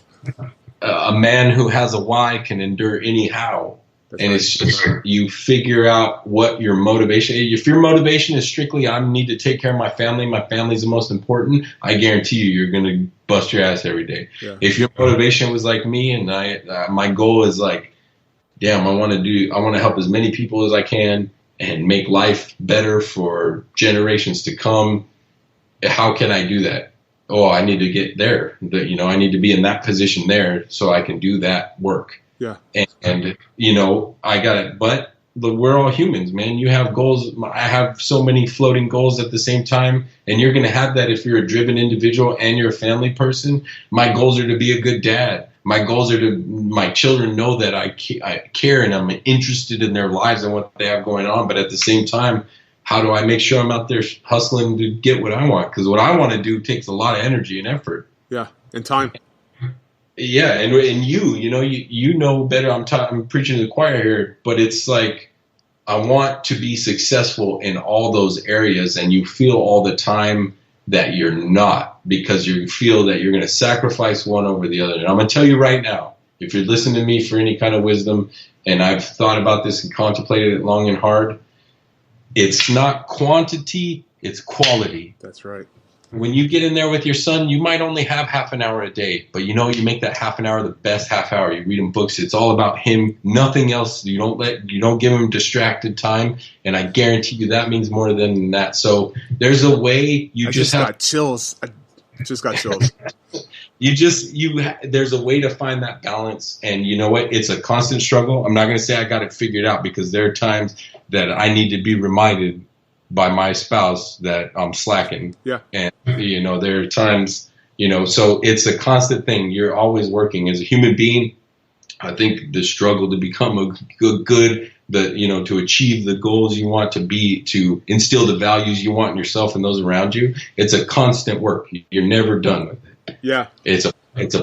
A man who has a why can endure any how. And it's just, you figure out what your motivation is. If your motivation is strictly, I need to take care of my family's the most important, I guarantee you're going to bust your ass every day. Yeah. If your motivation was like me and my goal is like, damn, I want to help as many people as I can and make life better for generations to come. How can I do that? Oh, I need to get there. I need to be in that position there so I can do that work. Yeah. And I got it. But we're all humans, man. You have goals. I have so many floating goals at the same time. And you're going to have that if you're a driven individual and you're a family person. My goals are to be a good dad. My goals are my children know that I care and I'm interested in their lives and what they have going on. But at the same time, how do I make sure I'm out there hustling to get what I want? Because what I want to do takes a lot of energy and effort. Yeah. And time. Yeah, and you know better. I'm preaching to the choir here, but it's like I want to be successful in all those areas, and you feel all the time that you're not because you feel that you're going to sacrifice one over the other. And I'm going to tell you right now, if you're listening to me for any kind of wisdom, and I've thought about this and contemplated it long and hard, it's not quantity, it's quality. That's right. When you get in there with your son, you might only have half an hour a day, but you make that half an hour the best half hour. You read him books. It's all about him, nothing else. You don't give him distracted time. And I guarantee you that means more than that. So there's a way I just got chills. There's a way to find that balance. And you know what? It's a constant struggle. I'm not going to say I got it figured out because there are times that I need to be reminded by my spouse that I'm slacking. Yeah. And, there are times, so it's a constant thing. You're always working as a human being. I think the struggle to become a to achieve the goals you want to instill the values you want in yourself and those around you. It's a constant work. You're never done with it. Yeah. It's a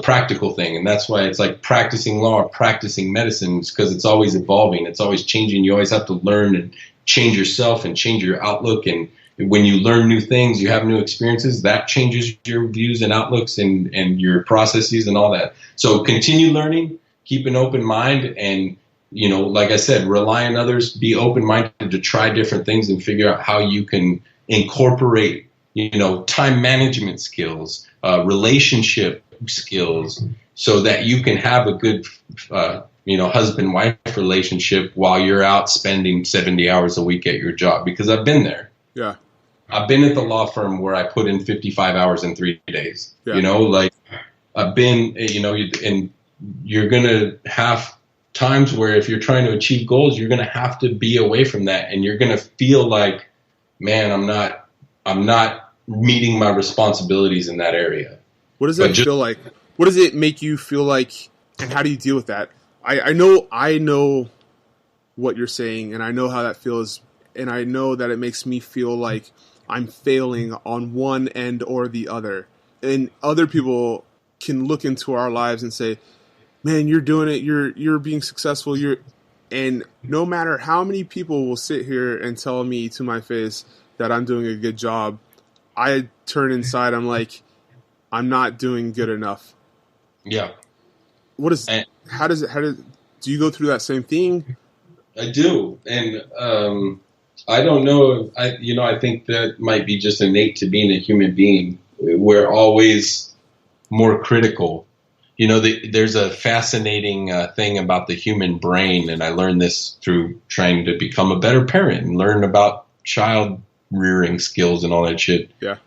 practical thing. And that's why it's like practicing law or practicing medicine because it's always evolving. It's always changing. You always have to learn and change yourself and change your outlook. And when you learn new things, you have new experiences, that changes your views and outlooks and your processes and all that. So continue learning, keep an open mind, and, like I said, rely on others, be open-minded to try different things and figure out how you can incorporate, time management skills, relationship skills, so that you can have a good, husband-wife relationship while you're out spending 70 hours a week at your job. Because I've been there. Yeah. I've been at the law firm where I put in 55 hours in 3 days. Yeah. I've been, and you're going to have times where if you're trying to achieve goals, you're going to have to be away from that. And you're going to feel like, man, I'm not meeting my responsibilities in that area. What does that feel like? What does it make you feel like, and how do you deal with that? I know what you're saying, and I know how that feels, and I know that it makes me feel like I'm failing on one end or the other. And other people can look into our lives and say, man, you're doing it, you're being successful, and no matter how many people will sit here and tell me to my face that I'm doing a good job, I turn inside, I'm like, I'm not doing good enough. Yeah. How does do you go through that same thing? I do. And I don't know. I think that might be just innate to being a human being. We're always more critical. There's a fascinating thing about the human brain, and I learned this through trying to become a better parent and learn about child rearing skills and all that shit. Yeah.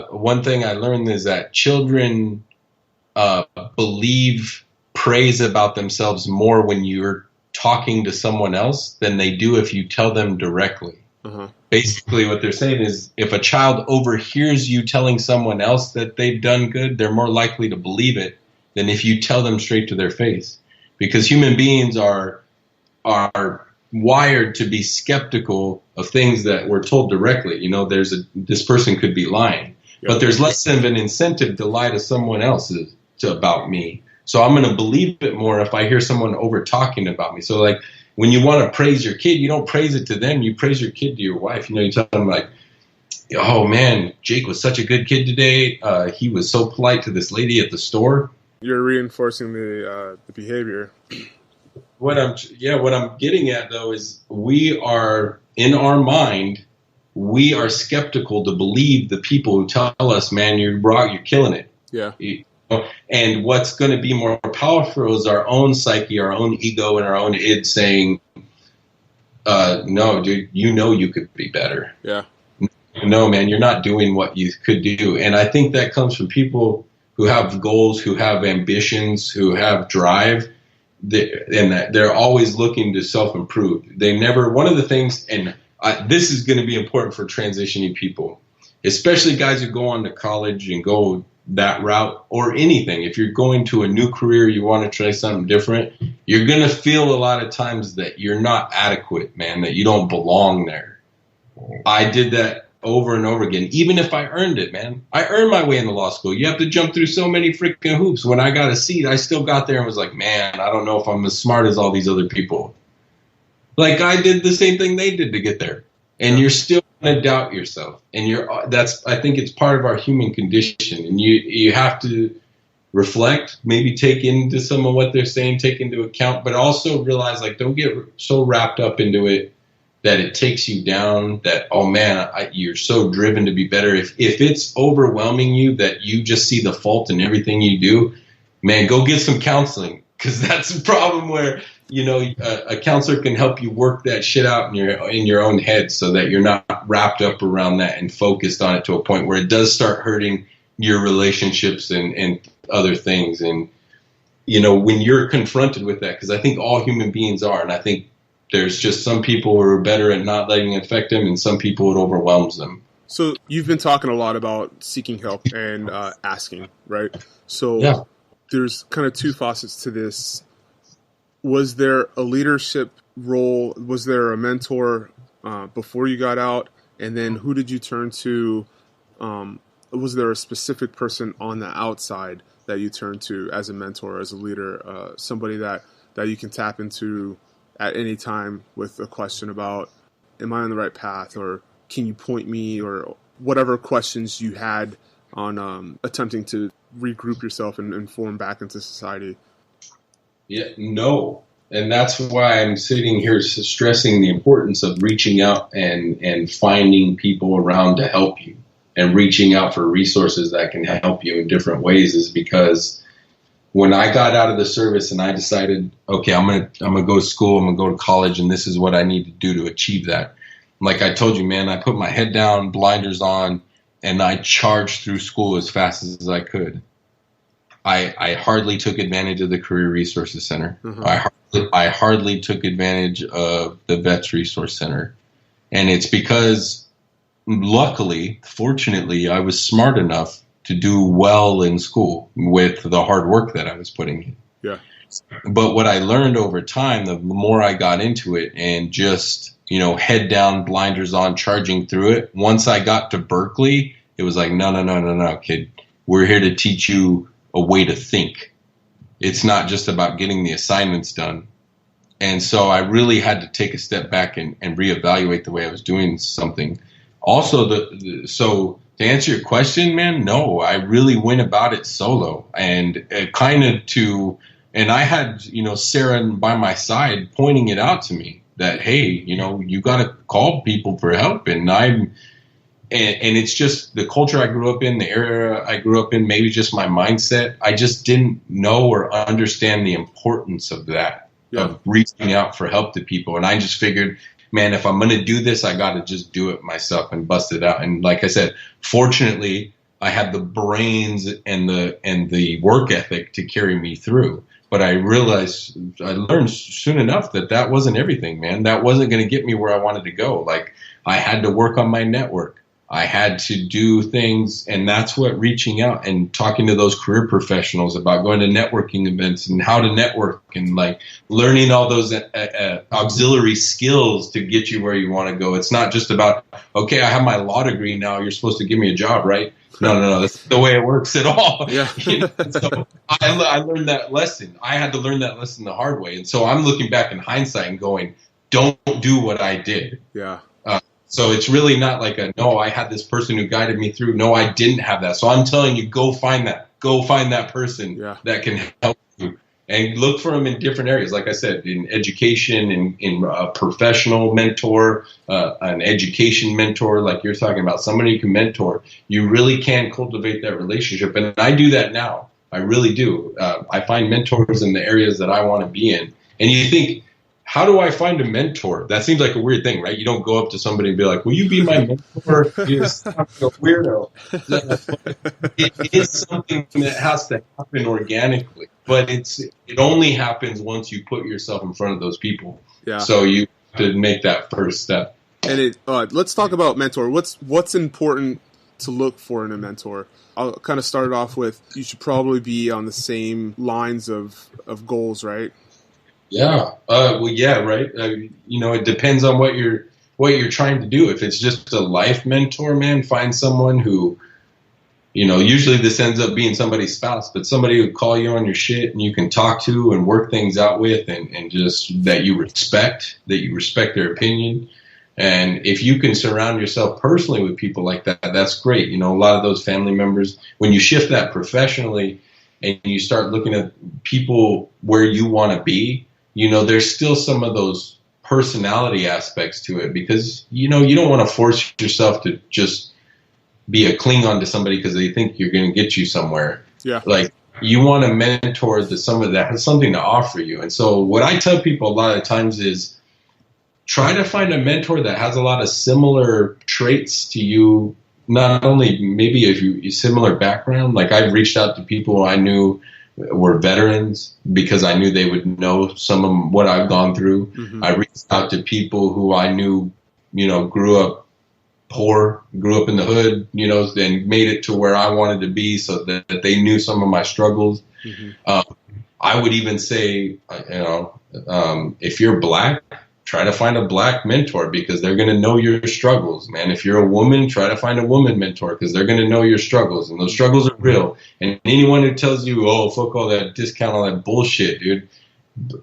One thing I learned is that children believe praise about themselves more when you're talking to someone else than they do if you tell them directly. Uh-huh. Basically, what they're saying is if a child overhears you telling someone else that they've done good, they're more likely to believe it than if you tell them straight to their face. Because human beings are wired to be skeptical of things that were told directly. This person could be lying, but there's less of an incentive to lie to someone else about me. So I'm going to believe it more if I hear someone over talking about me. So like when you want to praise your kid, you don't praise it to them. You praise your kid to your wife. You tell them like, oh man, Jake was such a good kid today. He was so polite to this lady at the store. You're reinforcing the behavior. What I'm getting at though is we are in our mind, we are skeptical to believe the people who tell us, man, you're killing it. Yeah. And what's going to be more powerful is our own psyche, our own ego, and our own id saying, no, dude, you could be better. Yeah. No, man, you're not doing what you could do. And I think that comes from people who have goals, who have ambitions, who have drive, and that they're always looking to self-improve. One of the things, and this is going to be important for transitioning people, especially guys who go on to college and go that route or anything. If you're going to a new career, you want to try something different, you're going to feel a lot of times that you're not adequate, man, that you don't belong there. I did that over and over again, even if I earned it, man. I earned my way into law school. You have to jump through so many freaking hoops. When I got a seat, I still got there and was like, man, I don't know if I'm as smart as all these other people. Like I did the same thing they did to get there. And you're still going to doubt yourself. And I think it's part of our human condition. And you have to reflect, maybe take into some of what they're saying, take into account, but also realize, like, don't get so wrapped up into it that it takes you down, that, oh man, you're so driven to be better. If it's overwhelming you that you just see the fault in everything you do, man, go get some counseling. Because that's a problem where, a counselor can help you work that shit out in your own head so that you're not wrapped up around that and focused on it to a point where it does start hurting your relationships and other things. And, when you're confronted with that, because I think all human beings are, and I think there's just some people who are better at not letting it affect them and some people it overwhelms them. So you've been talking a lot about seeking help and asking, right? So yeah. There's kind of two facets to this. Was there a leadership role? Was there a mentor before you got out? And then who did you turn to? Was there a specific person on the outside that you turned to as a mentor, as a leader, somebody that you can tap into at any time with a question about, am I on the right path? Or can you point me, or whatever questions you had on attempting to regroup yourself and form back into society? Yeah, no. And that's why I'm sitting here stressing the importance of reaching out and finding people around to help you and reaching out for resources that can help you in different ways, is because when I got out of the service and I decided, okay, I'm gonna go to school, I'm gonna go to college, and this is what I need to do to achieve that. Like I told you, man, I put my head down, blinders on, and I charged through school as fast as I could. I hardly took advantage of the Career Resources Center. Uh-huh. I hardly took advantage of the Vets Resource Center. And it's because, luckily, fortunately, I was smart enough to do well in school with the hard work that I was putting in. Yeah. But what I learned over time, the more I got into it and just, head down, blinders on, charging through it, once I got to Berkeley, it was like, no, kid. We're here to teach you a way to think. It's not just about getting the assignments done. And so I really had to take a step back and reevaluate the way I was doing something. Also, so to answer your question, man, no, I really went about it solo and and I had, Sarah by my side pointing it out to me that, hey, you got to call people for help. And it's just the culture I grew up in, the area I grew up in, maybe just my mindset. I just didn't know or understand the importance of that, of reaching out for help to people. And I just figured, man, if I'm going to do this, I got to just do it myself and bust it out. And like I said, fortunately, I had the brains and the work ethic to carry me through. But I learned soon enough that wasn't everything, man. That wasn't going to get me where I wanted to go. Like, I had to work on my network. I had to do things, and that's what reaching out and talking to those career professionals about going to networking events and how to network and like learning all those auxiliary skills to get you where you want to go. It's not just about, okay, I have my law degree now, you're supposed to give me a job, right? No, that's the way it works at all. Yeah. So I learned that lesson. I had to learn that lesson the hard way. And so I'm looking back in hindsight and going, don't do what I did. Yeah. So it's really not like no, I had this person who guided me through. No, I didn't have that. So I'm telling you, go find that person that can help you and look for them in different areas. Like I said, in education, in a professional mentor, an education mentor, like you're talking about, somebody you can mentor. You really can cultivate that relationship. And I do that now. I really do. I find mentors in the areas that I want to be in. And you think, how do I find a mentor? That seems like a weird thing, right? You don't go up to somebody and be like, will you be my mentor? You're like a weirdo. It is something that has to happen organically, but it only happens once you put yourself in front of those people. Yeah. So you have to make that first step. And let's talk about mentor. What's important to look for in a mentor? I'll kind of start it off with, you should probably be on the same lines of goals, right? Yeah. Yeah. Right. It depends on what you're trying to do. If it's just a life mentor, man, find someone who, usually this ends up being somebody's spouse, but somebody who call you on your shit and you can talk to and work things out with, and just that you respect their opinion. And if you can surround yourself personally with people like that, that's great. A lot of those family members, when you shift that professionally and you start looking at people where you want to be, there's still some of those personality aspects to it, because, you don't want to force yourself to just be a Klingon to somebody because they think you're going to get you somewhere. Yeah. Like, you want to mentor somebody that has something to offer you. And so what I tell people a lot of times is try to find a mentor that has a lot of similar traits to you, not only maybe if you similar background. Like, I've reached out to people I knew were veterans because I knew they would know some of what I've gone through. Mm-hmm. I reached out to people who I knew, grew up poor, grew up in the hood, and made it to where I wanted to be, so that they knew some of my struggles. Mm-hmm. I would even say, if you're black, try to find a black mentor because they're going to know your struggles, man. If you're a woman, try to find a woman mentor because they're going to know your struggles, and those struggles are real. And anyone who tells you, oh, fuck all that discount, all that bullshit, dude,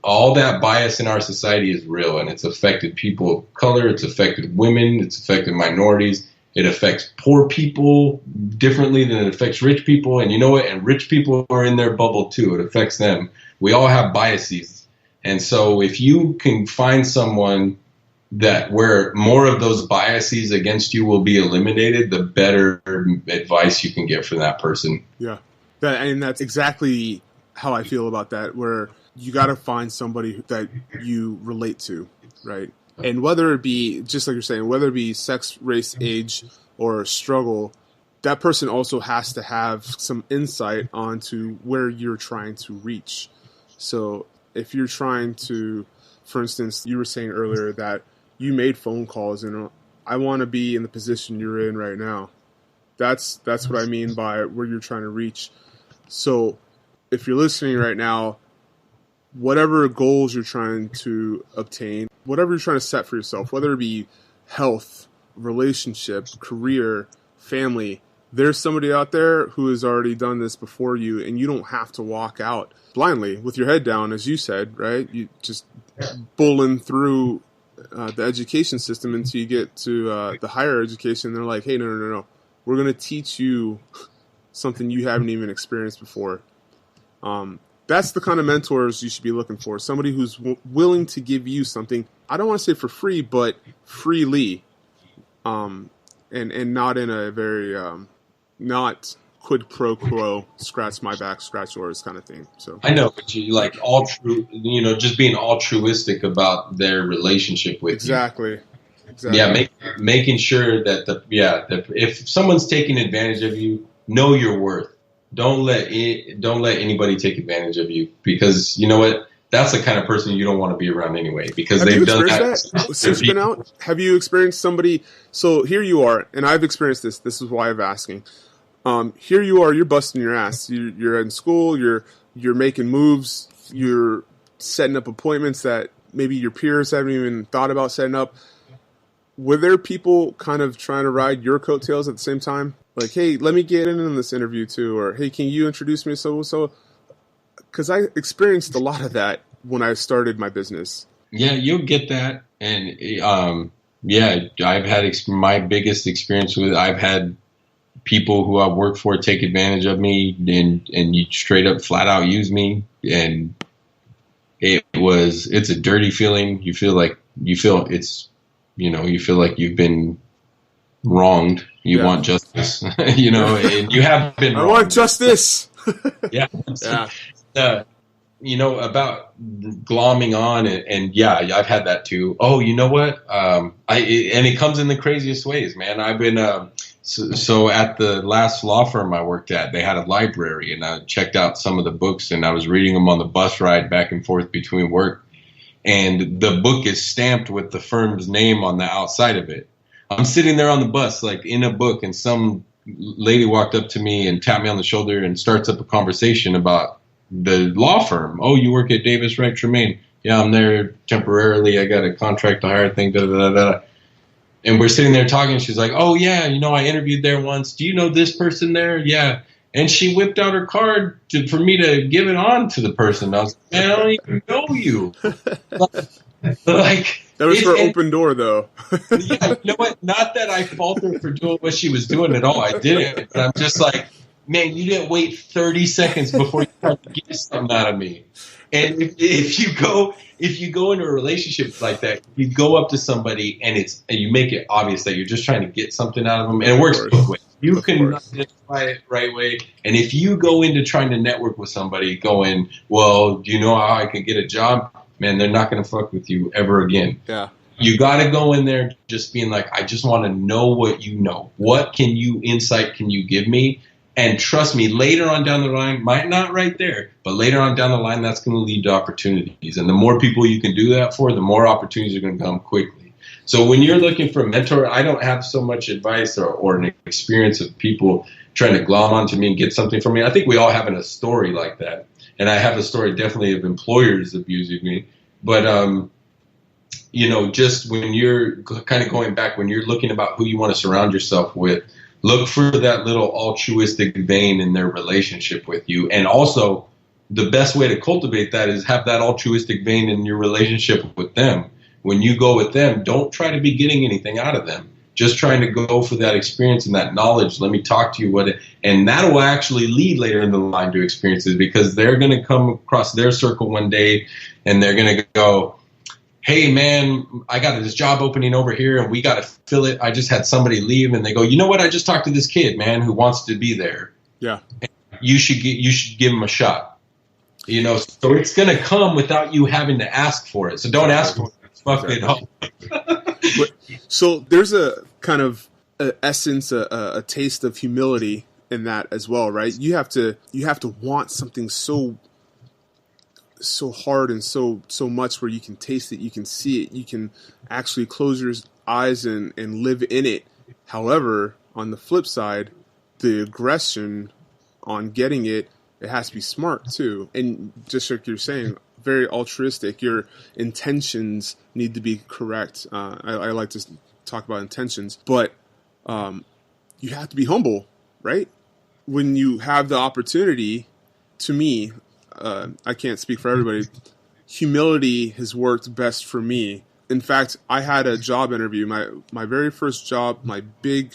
all that bias in our society is real, and it's affected people of color, it's affected women, it's affected minorities, it affects poor people differently than it affects rich people. And you know what? And rich people are in their bubble too. It affects them. We all have biases. And so if you can find someone where more of those biases against you will be eliminated, the better advice you can get from that person. Yeah. And that's exactly how I feel about that, where you got to find somebody that you relate to, right? And whether it be, just like you're saying, whether it be sex, race, age, or struggle, that person also has to have some insight onto where you're trying to reach. So if you're trying to, for instance, you were saying earlier that you made phone calls and I want to be in the position you're in right now. That's what I mean by where you're trying to reach. So if you're listening right now, whatever goals you're trying to obtain, whatever you're trying to set for yourself, whether it be health, relationship, career, family, there's somebody out there who has already done this before you, and you don't have to walk out blindly with your head down, as you said, right? You just bulling through the education system until you get to the higher education. They're like, hey, no. We're going to teach you something you haven't even experienced before. That's the kind of mentors you should be looking for. Somebody who's willing to give you something, I don't want to say for free, but freely. And not in a very, not quid pro quo, scratch my back, scratch yours kind of thing. So I know, but you like just being altruistic about their relationship with you. Exactly. Yeah, making sure that if someone's taking advantage of you, know your worth. Don't let anybody take advantage of you, because you know what? That's the kind of person you don't want to be around anyway, because they've done that. Since you've been out, have you experienced somebody? So here you are, and I've experienced this. This is why I'm asking. Here you are, you're busting your ass. You're in school. You're making moves. You're setting up appointments that maybe your peers haven't even thought about setting up. Were there people kind of trying to ride your coattails at the same time? Like, hey, let me get in this interview too, or hey, can you introduce me to so? Because I experienced a lot of that when I started my business. Yeah, you'll get that, and I've had my biggest experience with. I've had people who I've worked for take advantage of me, and you straight up, flat out use me, and it's a dirty feeling. You feel like you've been wronged. You want justice, and you have been wronged. I want justice. Yeah. About glomming on, and I've had that too. Oh, you know what? And it comes in the craziest ways, man. I've been, so at the last law firm I worked at, they had a library, and I checked out some of the books, and I was reading them on the bus ride back and forth between work. And the book is stamped with the firm's name on the outside of it. I'm sitting there on the bus, like in a book, and some lady walked up to me and tapped me on the shoulder and starts up a conversation about the law firm. Oh, you work at Davis, Wright, Tremaine? Yeah, I'm there temporarily. I got a contract to hire thing, And we're sitting there talking. She's like, oh, yeah, I interviewed there once. Do you know this person there? Yeah. And she whipped out her card for me to give it on to the person. I was like, man, I don't even know you. That was her open door, though. Yeah, you know what? Not that I fault her for doing what she was doing at all. I didn't. But I'm just like, man, you didn't wait 30 seconds before you tried to get something out of me. And if you go into a relationship like that, you go up to somebody and you make it obvious that you're just trying to get something out of them, and it works both ways. You can identify it right way, and if you go into trying to network with somebody, going, well, do you know how I can get a job? Man, they're not going to fuck with you ever again. Yeah. You got to go in there just being like, I just want to know what you know. What insight can you give me? And trust me, later on down the line, might not right there, but later on down the line, that's going to lead to opportunities. And the more people you can do that for, the more opportunities are going to come quickly. So when you're looking for a mentor, I don't have so much advice or an experience of people trying to glom onto me and get something from me. I think we all have a story like that. And I have a story definitely of employers abusing me. But, just when you're kind of going back, when you're looking about who you want to surround yourself with, look for that little altruistic vein in their relationship with you. And also, the best way to cultivate that is have that altruistic vein in your relationship with them. When you go with them, don't try to be getting anything out of them. Just trying to go for that experience and that knowledge. Let me talk to you and that will actually lead later in the line to experiences, because they're going to come across their circle one day and they're going to go, hey, man, I got this job opening over here and we got to fill it. I just had somebody leave, and they go, you know what? I just talked to this kid, man, who wants to be there. Yeah. You should give him a shot. So it's going to come without you having to ask for it. So don't ask for it. Fuck it up. So there's a kind of essence, a taste of humility in that as well, right? You have to want something so hard and so much where you can taste it, you can see it, you can actually close your eyes and live in it. However, on the flip side, the aggression on getting it has to be smart too. And just like you're saying, very altruistic. Your intentions need to be correct. I like to talk about intentions, but you have to be humble, right? When you have the opportunity, to me, I can't speak for everybody, humility has worked best for me. In fact, I had a job interview, my very first job, my big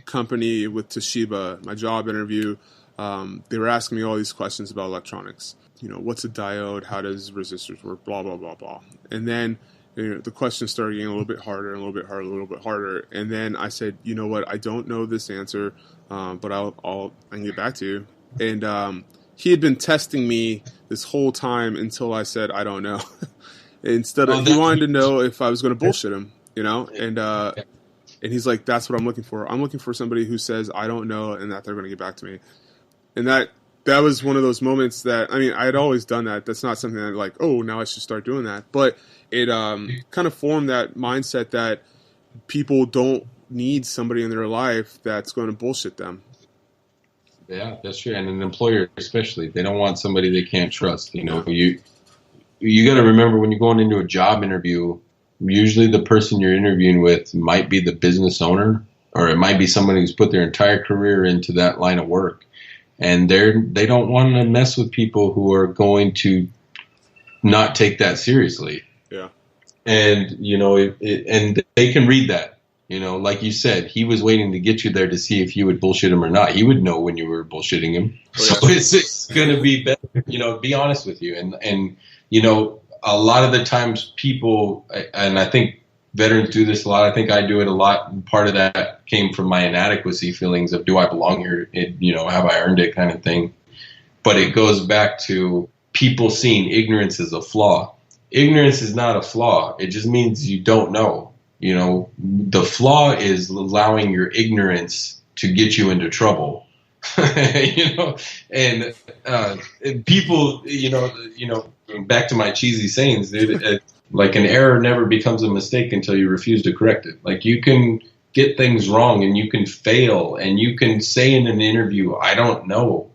company with Toshiba, my job interview. They were asking me all these questions about electronics. What's a diode? How does resistors work? Blah, blah, blah, blah. And then the questions started getting a little bit harder, and a little bit harder, a little bit harder. And then I said, you know what? I don't know this answer, but I can get back to you. And he had been testing me this whole time until I said, I don't know. Instead of, he wanted to know if I was going to bullshit him, and he's like, that's what I'm looking for. I'm looking for somebody who says, I don't know, and that they're going to get back to me. And that was one of those moments that, I mean, I had always done that. That's not something that like, oh, now I should start doing that. But it kind of formed that mindset that people don't need somebody in their life that's going to bullshit them. Yeah, that's true. And an employer especially, they don't want somebody they can't trust. You got to remember when you're going into a job interview, usually the person you're interviewing with might be the business owner, or it might be somebody who's put their entire career into that line of work. And they don't want to mess with people who are going to not take that seriously. Yeah. And, and they can read that. Like you said, he was waiting to get you there to see if you would bullshit him or not. He would know when you were bullshitting him. Oh, yeah. So it's going to be better, be honest with you. And a lot of the times people, and I think veterans do this a lot. I think I do it a lot. And part of that came from my inadequacy feelings of, do I belong here? Have I earned it kind of thing. But it goes back to people seeing ignorance as a flaw. Ignorance is not a flaw. It just means you don't know. The flaw is allowing your ignorance to get you into trouble. And people, back to my cheesy sayings, dude, like an error never becomes a mistake until you refuse to correct it. Like you can get things wrong and you can fail and you can say in an interview, I don't know,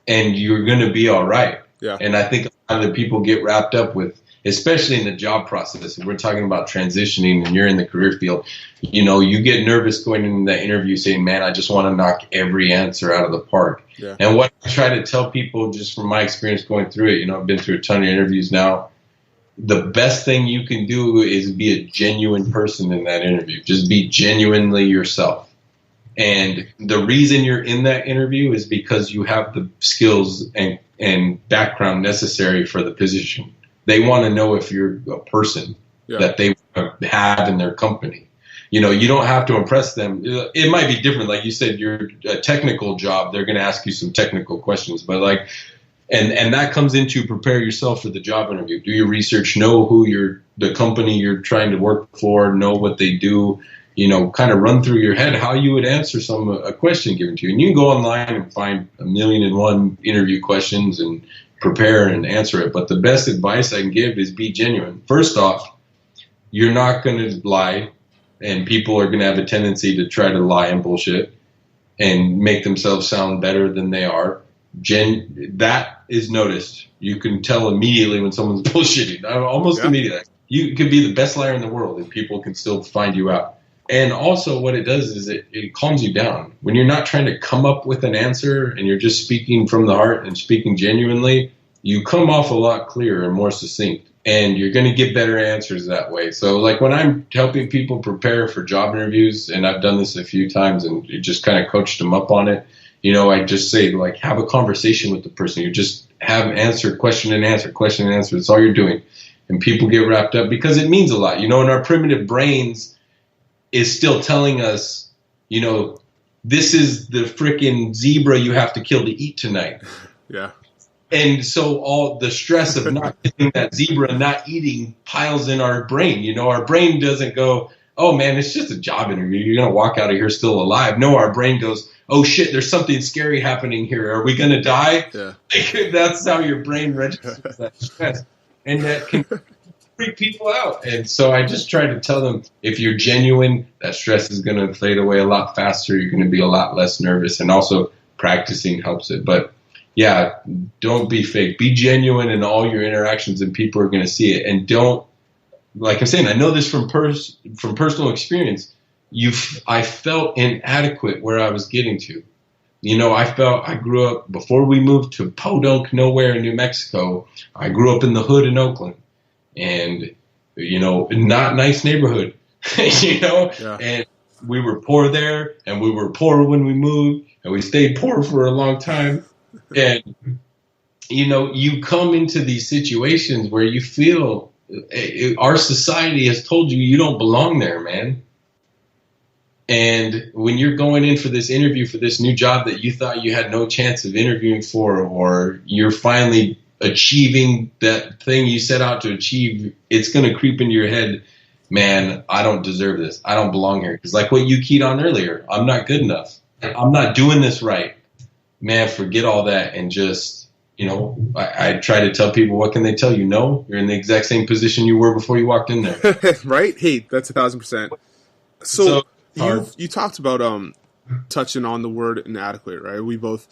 and you're going to be all right. Yeah. And I think a lot of the people get wrapped up with, especially in the job process, if we're talking about transitioning and you're in the career field, you get nervous going into that interview saying, man, I just want to knock every answer out of the park. Yeah. And what I try to tell people, just from my experience going through it, I've been through a ton of interviews now. The best thing you can do is be a genuine person in that interview. Just be genuinely yourself. And the reason you're in that interview is because you have the skills and background necessary for the position. They want to know if you're a person that they have in their company. You don't have to impress them. It might be different. Like you said, you're a technical job. They're going to ask you some technical questions. But and that comes into prepare yourself for the job interview. Do your research. Know who the company you're trying to work for. Know what they do. Kind of run through your head how you would answer a question given to you. And you can go online and find 1,000,001 interview questions and prepare and answer it. But the best advice I can give is be genuine. First off, you're not going to lie, and people are going to have a tendency to try to lie and bullshit and make themselves sound better than they are. That is noticed. You can tell immediately when someone's bullshitting, almost immediately. You could be the best liar in the world and people can still find you out. And also what it does is it calms you down. When you're not trying to come up with an answer and you're just speaking from the heart and speaking genuinely, you come off a lot clearer and more succinct. And you're going to get better answers that way. So like when I'm helping people prepare for job interviews, and I've done this a few times and just kind of coached them up on it, I just say, like, have a conversation with the person. You just have question and answer. That's all you're doing. And people get wrapped up because it means a lot. In our primitive brains, is still telling us, this is the freaking zebra you have to kill to eat tonight. Yeah. And so all the stress of not killing that zebra and not eating piles in our brain. Our brain doesn't go, oh man, it's just a job interview. You're going to walk out of here still alive. No, our brain goes, oh shit, there's something scary happening here. Are we going to die? Yeah. That's how your brain registers that stress. And that can freak people out. And so I just try to tell them, if you're genuine, that stress is going to fade away a lot faster. You're going to be a lot less nervous. And also practicing helps it. But yeah, don't be fake. Be genuine in all your interactions, and people are going to see it. And don't, like I'm saying, I know this from personal experience. I felt inadequate where I was getting to. I grew up, before we moved to Podunk, nowhere in New Mexico, I grew up in the hood in Oakland. And, not nice neighborhood, Yeah. and we were poor there, and we were poor when we moved, and we stayed poor for a long time. And, you come into these situations where you feel our society has told you don't belong there, man. And when you're going in for this interview for this new job that you thought you had no chance of interviewing for, or you're finally achieving that thing you set out to achieve, it's going to creep into your head, man, I don't deserve this. I don't belong here. Because like what you keyed on earlier, I'm not good enough. I'm not doing this right. Man, forget all that and just, I try to tell people, what can they tell you? No, you're in the exact same position you were before you walked in there. Right? Hey, that's 1,000%. So you talked about touching on the word inadequate, right? We've both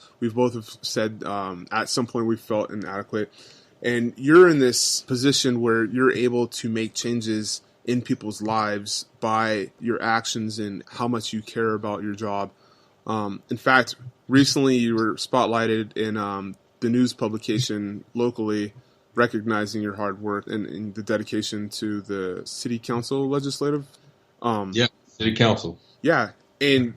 have said at some point we felt inadequate, and you're in this position where you're able to make changes in people's lives by your actions and how much you care about your job. In fact, recently you were spotlighted in the news publication locally, recognizing your hard work and the dedication to the City Council legislative. City Council. Yeah, and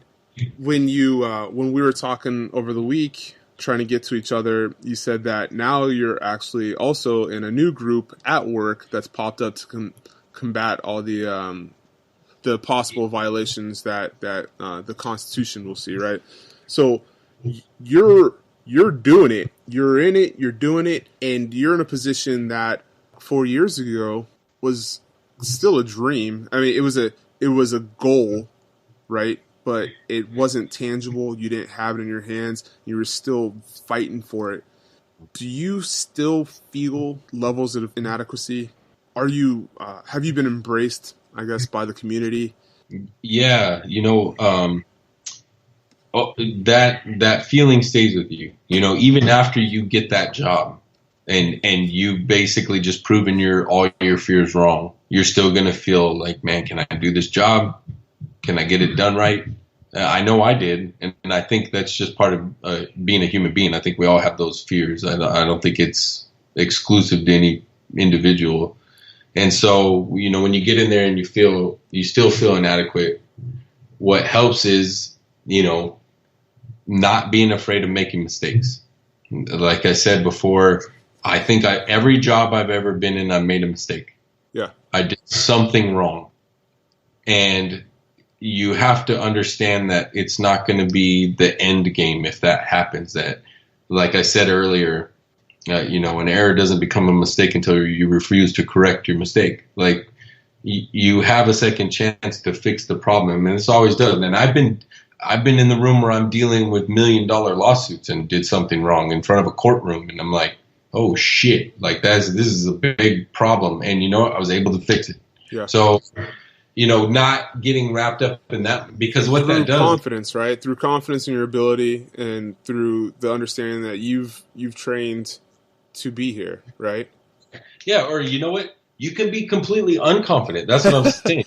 when we were talking over the week, trying to get to each other, you said that now you're actually also in a new group at work that's popped up to combat all the possible violations that the Constitution will see, right? So you're doing it, you're in it, you're doing it, and you're in a position that 4 years ago was still a dream. I mean, it was a goal, right? But it wasn't tangible. You didn't have it in your hands. You were still fighting for it. Do you still feel levels of inadequacy? Have you been embraced, I guess, by the community? Yeah, that feeling stays with you. Even after you get that job, and you basically just proven all your fears wrong, you're still gonna feel like, man, can I do this job? Can I get it done right? I know I did, and I think that's just part of being a human being. I think we all have those fears. I don't think it's exclusive to any individual. And so, when you get in there and you still feel inadequate, what helps is, not being afraid of making mistakes. Like I said before, I think every job I've ever been in, I made a mistake. Yeah. I did something wrong. And you have to understand that it's not going to be the end game if that happens. That, like I said earlier, an error doesn't become a mistake until you refuse to correct your mistake. Like, you have a second chance to fix the problem, and it's always done. And I've been in the room where I'm dealing with $1 million lawsuits and did something wrong in front of a courtroom, and I'm like, oh shit, like this is a big problem, and I was able to fix it. Yeah. So, not getting wrapped up in that, because what that does, confidence, right? Through confidence in your ability, and through the understanding that you've trained to be here, right? Yeah. Or you know what? You can be completely unconfident. That's what I'm saying.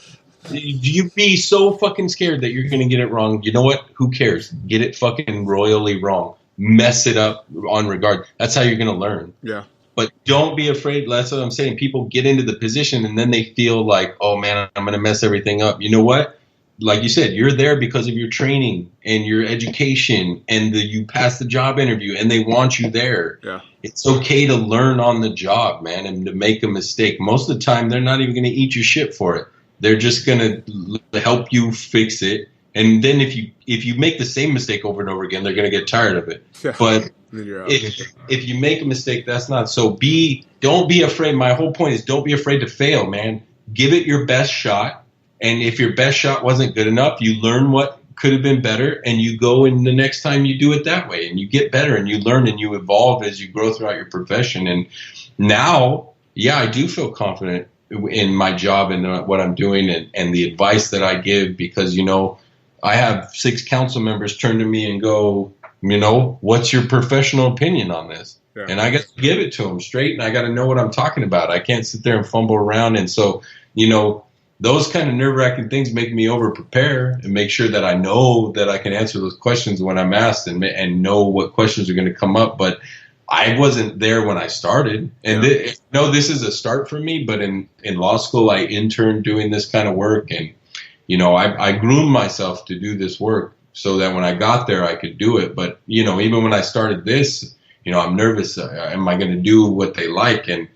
You be so fucking scared that you're going to get it wrong. You know what? Who cares? Get it fucking royally wrong. Mess it up on regard. That's how you're going to learn. Yeah. But don't be afraid. That's what I'm saying. People get into the position and then they feel like, oh man, I'm going to mess everything up. You know what? Like you said, you're there because of your training and your education, and you passed the job interview and they want you there. Yeah. It's okay to learn on the job, man, and to make a mistake. Most of the time, they're not even going to eat your shit for it. They're just going to help you fix it. And then if you make the same mistake over and over again, they're going to get tired of it. Yeah. But if you make a mistake, that's not so. Don't be afraid. My whole point is, don't be afraid to fail, man. Give it your best shot, And if your best shot wasn't good enough, you learn what could have been better, and you go, and the next time you do it that way, and you get better, and you learn, and you evolve as you grow throughout your profession. And now, yeah, I do feel confident in my job and what I'm doing, and the advice that I give, because, you know, I have 6 council members turn to me and go, you know, what's your professional opinion on this? Yeah. And I got to give it to them straight, and I got to know what I'm talking about. I can't sit there and fumble around. And so, you know, those kind of nerve-wracking things make me over-prepare and make sure that I know that I can answer those questions when I'm asked, and know what questions are going to come up. But I wasn't there when I started. And this is a start for me. But in law school, I interned doing this kind of work. And, you know, I groomed myself to do this work so that when I got there, I could do it. But, you know, even when I started this, you know, I'm nervous. Am I going to do what they like? And,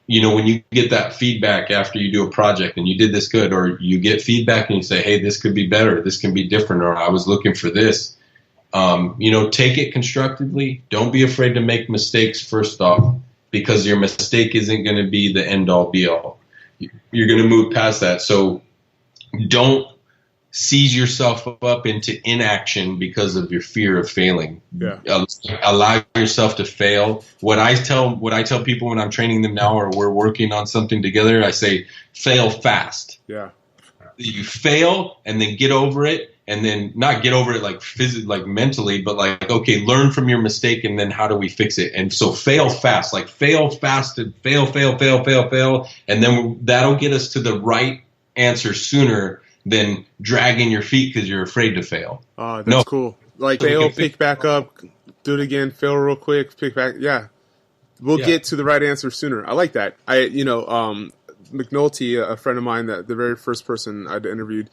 you know, when you get that feedback after you do a project and you did this good, or you get feedback and you say, hey, this could be better, this can be different, or I was looking for this, you know, take it constructively. Don't be afraid to make mistakes first off, because your mistake isn't going to be the end all be all. You're going to move past that. So don't seize yourself up into inaction because of your fear of failing. Yeah. Allow yourself to fail. What I tell people when I'm training them now, or we're working on something together, I say, fail fast. Yeah. You fail and then get over it, and then not get over it like physically, like mentally, but like, okay, learn from your mistake, and then how do we fix it? And so fail fast, like fail fast, and fail, and then that'll get us to the right answer sooner than dragging your feet because you're afraid to fail. That's cool. Like, fail, pick back up, do it again, fail real quick, pick back. Yeah. We'll get to the right answer sooner. I like that. McNulty, a friend of mine, that the very first person I'd interviewed,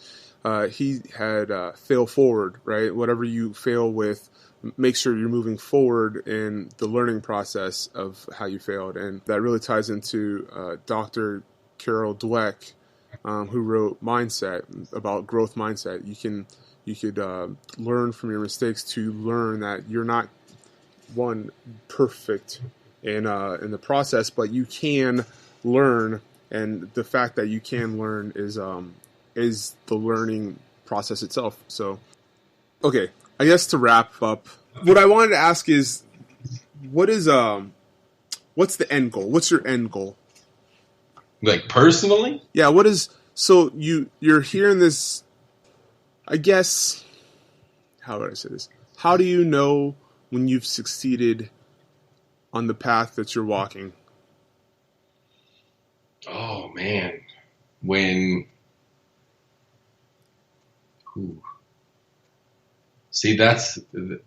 he had fail forward, right? Whatever you fail with, make sure you're moving forward in the learning process of how you failed. And that really ties into Dr. Carol Dweck, who wrote Mindset, about growth mindset. You could learn from your mistakes to learn that you're not perfect in the process, but you can learn, and the fact that you can learn is the learning process itself. So, okay, I guess to wrap up, what I wanted to ask is, what's the end goal? What's your end goal? Like, personally? Yeah, so you're hearing this, I guess, how would I say this? How do you know when you've succeeded on the path that you're walking? Oh, man. See, that's the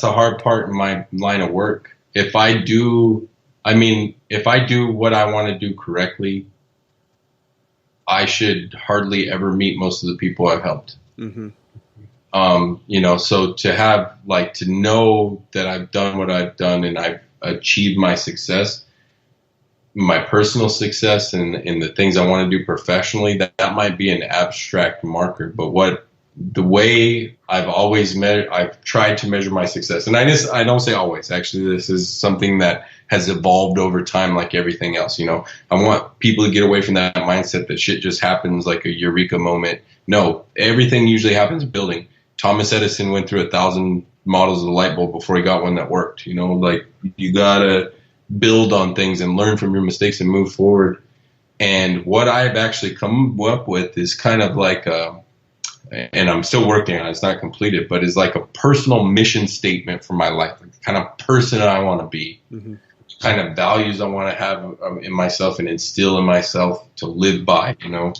hard part in my line of work. If I do what I want to do correctly, I should hardly ever meet most of the people I've helped. Mm-hmm. So to know that I've done what I've done and I've achieved my success, my personal success, and the things I want to do professionally, that might be an abstract marker. But the way I've tried to measure my success, and I don't say always, actually, this is something that has evolved over time, like everything else. You know, I want people to get away from that mindset that shit just happens like a eureka moment. No, everything usually happens building. Thomas Edison went through 1,000 models of the light bulb before he got one that worked. You know, like, you gotta build on things and learn from your mistakes and move forward. And what I've actually come up with is kind of like and I'm still working on it, it's not completed, but it's like a personal mission statement for my life, like the kind of person I want to be, mm-hmm. kind of values I want to have in myself and instill in myself to live by, you know.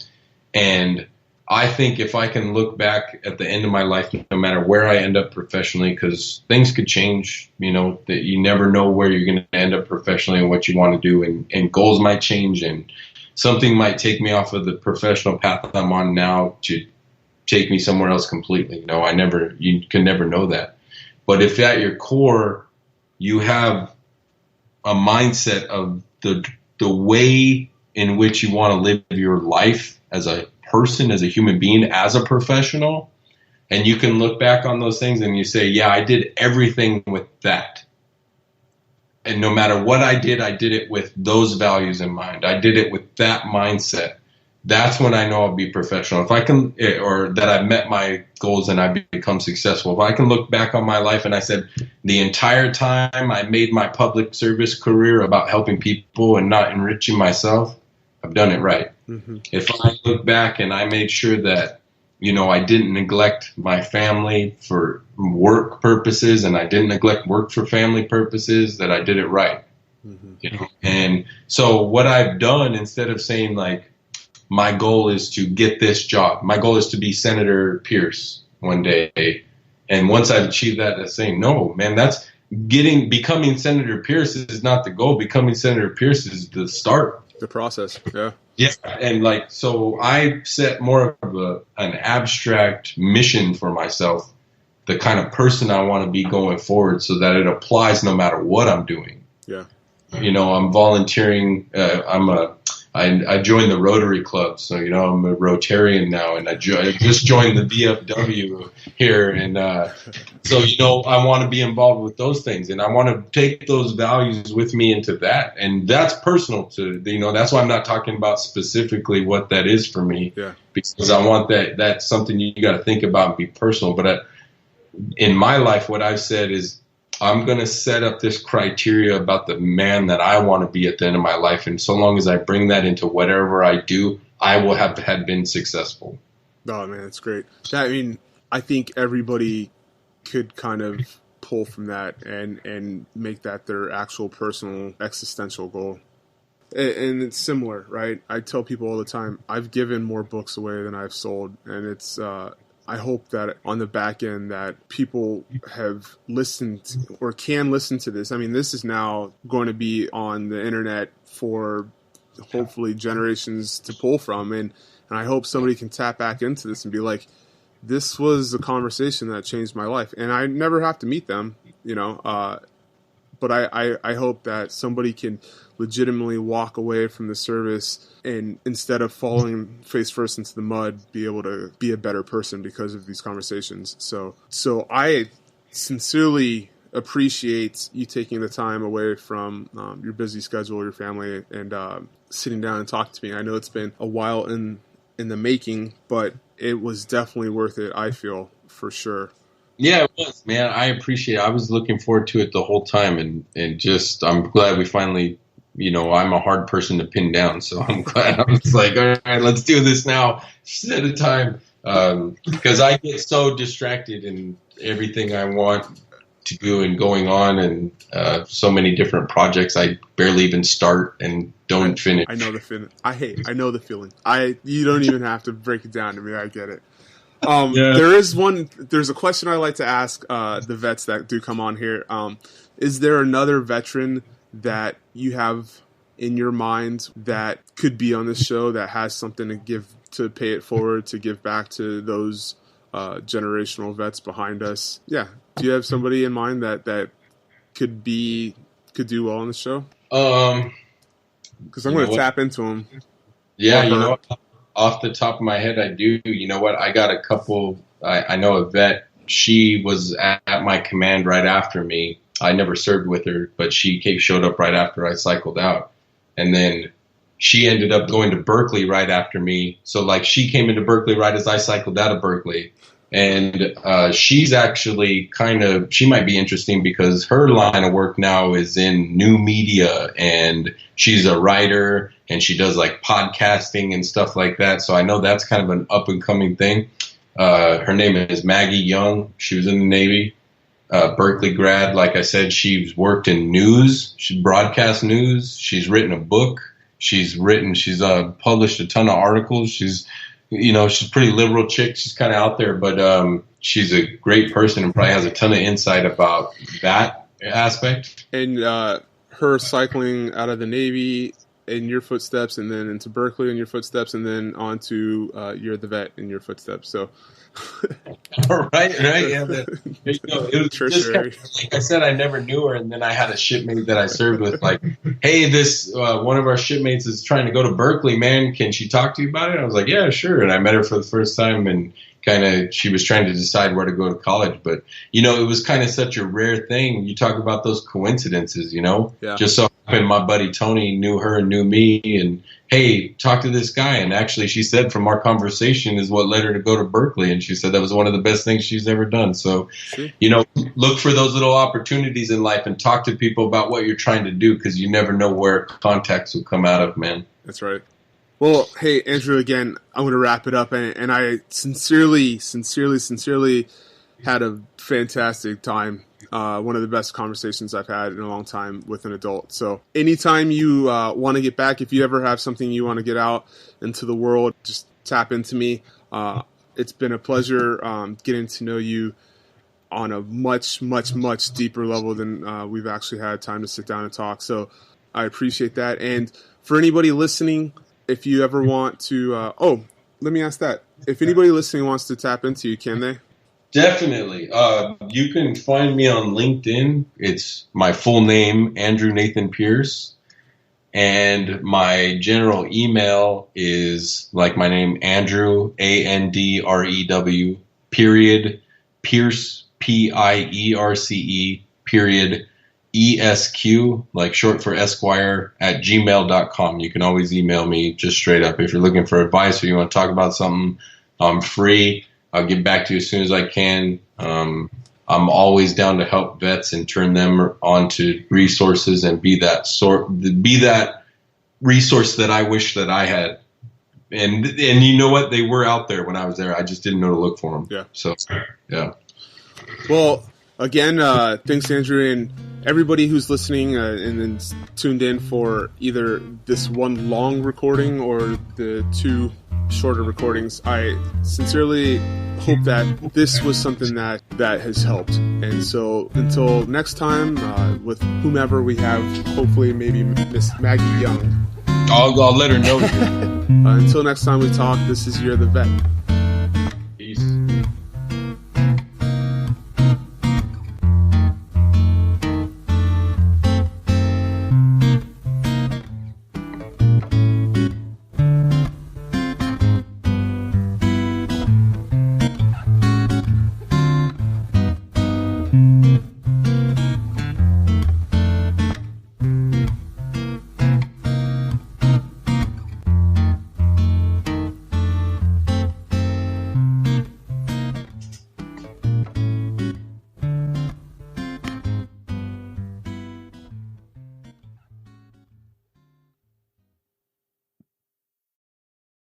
And I think if I can look back at the end of my life, no matter where I end up professionally, because things could change, you know, that you never know where you're going to end up professionally and what you want to do, and goals might change, and something might take me off of the professional path I'm on now to take me somewhere else completely. You know, you can never know that. But if at your core you have a mindset of the way in which you want to live your life as a person, as a human being, as a professional, and you can look back on those things and you say, yeah, I did everything with that. And no matter what I did it with those values in mind. I did it with that mindset. that's when I know I'll be professional. If I can, or that I've met my goals and I've become successful. If I can look back on my life and I said the entire time I made my public service career about helping people and not enriching myself, I've done it right. Mm-hmm. If I look back and I made sure that, I didn't neglect my family for work purposes and I didn't neglect work for family purposes, that I did it right. Mm-hmm. And so what I've done, instead of saying like, my goal is to get this job, my goal is to be Senator Pierce one day. And once I've achieved that, I'm saying, no, man, that's becoming Senator Pierce is not the goal. Becoming Senator Pierce is the start. The process. Yeah. Yeah. And so I set more of an abstract mission for myself, the kind of person I want to be going forward, so that it applies no matter what I'm doing. Yeah. I'm volunteering. I joined the Rotary Club, so I'm a Rotarian now, and I just joined the VFW here, and so I want to be involved with those things, and I want to take those values with me into that, and that's personal to that's why I'm not talking about specifically what that is for me, because I want that's something you got to think about and be personal. But in my life, what I've said is, I'm going to set up this criteria about the man that I want to be at the end of my life. And so long as I bring that into whatever I do, I will have been successful. Oh, man, that's great. I think everybody could kind of pull from that and make that their actual personal existential goal. And it's similar, right? I tell people all the time, I've given more books away than I've sold. And it's, I hope that on the back end that people have listened or can listen to this. This is now going to be on the internet for hopefully generations to pull from. And I hope somebody can tap back into this and be like, this was a conversation that changed my life. And I never have to meet them, but I hope that somebody can legitimately walk away from the service and, instead of falling face first into the mud, be able to be a better person because of these conversations. So I sincerely appreciate you taking the time away from your busy schedule, your family, and sitting down and talking to me. I know it's been a while in the making, but it was definitely worth it, I feel, for sure. Yeah, it was, man. I appreciate it. I was looking forward to it the whole time, and just I'm glad we finally, I'm a hard person to pin down, so I'm glad. I was like, all right, let's do this now, set a time, because I get so distracted in everything I want to do and going on, and so many different projects I barely even start and don't finish. I know the feeling. I know the feeling. You don't even have to break it down to me. I get it. There's a question I like to ask the vets that do come on here. Is there another veteran that you have in your mind that could be on this show that has something to give, to pay it forward, to give back to those generational vets behind us? Yeah. Do you have somebody in mind that could do well on the show? Because I'm going to tap into them. Yeah, off the top of my head, I do. You know what? I got a couple. I know a vet. She was at my command right after me. I never served with her, but she showed up right after I cycled out. And then she ended up going to Berkeley right after me. So, she came into Berkeley right as I cycled out of Berkeley. And she's actually she might be interesting because her line of work now is in new media, and she's a writer, and she does podcasting and stuff like that. So I know that's kind of an up and coming thing. Her name is Maggie Young. She was in the Navy, Berkeley grad. Like I said, she's worked in news. She broadcast news. She's written a book. She's published a ton of articles. She's a pretty liberal chick. She's kind of out there, but she's a great person and probably has a ton of insight about that aspect. And her cycling out of the Navy in your footsteps, and then into Berkeley in your footsteps, and then on to you're the vet in your footsteps. So, right, yeah. It was just like I said, I never knew her, and then I had a shipmate that I served with. Hey, this one of our shipmates is trying to go to Berkeley. Man, can she talk to you about it? I was like, yeah, sure. And I met her for the first time and she was trying to decide where to go to college. But, you know, it was kind of such a rare thing. You talk about those coincidences, you know, just so happened my buddy Tony knew her and knew me, and hey, talk to this guy. And actually she said from our conversation is what led her to go to Berkeley. And she said that was one of the best things she's ever done. So, you know, look for those little opportunities in life and talk to people about what you're trying to do, because you never know where contacts will come out of, man. That's right. Well, hey, Andrew, again, I'm going to wrap it up. And I sincerely had a fantastic time. One of the best conversations I've had in a long time with an adult. So anytime you want to get back, if you ever have something you want to get out into the world, just tap into me. It's been a pleasure getting to know you on a much, much, much deeper level than we've actually had time to sit down and talk. So I appreciate that. And for anybody listening, if you ever want to, let me ask that. If anybody listening wants to tap into you, can they? Definitely. You can find me on LinkedIn. It's my full name, Andrew Nathan Pierce. And my general email is like my name, Andrew, ANDREW, period, Pierce, PIERCE, period, ESQ, like short for Esquire, at gmail.com. You can always email me just straight up. If you're looking for advice or you want to talk about something, I'm free. I'll get back to you as soon as I can. I'm always down to help vets and turn them onto resources and be that resource that I wish that I had. And you know what? They were out there when I was there. I just didn't know to look for them. Yeah. So, yeah. Well, again, thanks, Andrew, and everybody who's listening and then tuned in for either this one long recording or the two shorter recordings. I sincerely hope that this was something that has helped. And so until next time, with whomever we have, hopefully maybe Miss Maggie Young. I'll let her know. Until next time we talk, this is You're the Vet.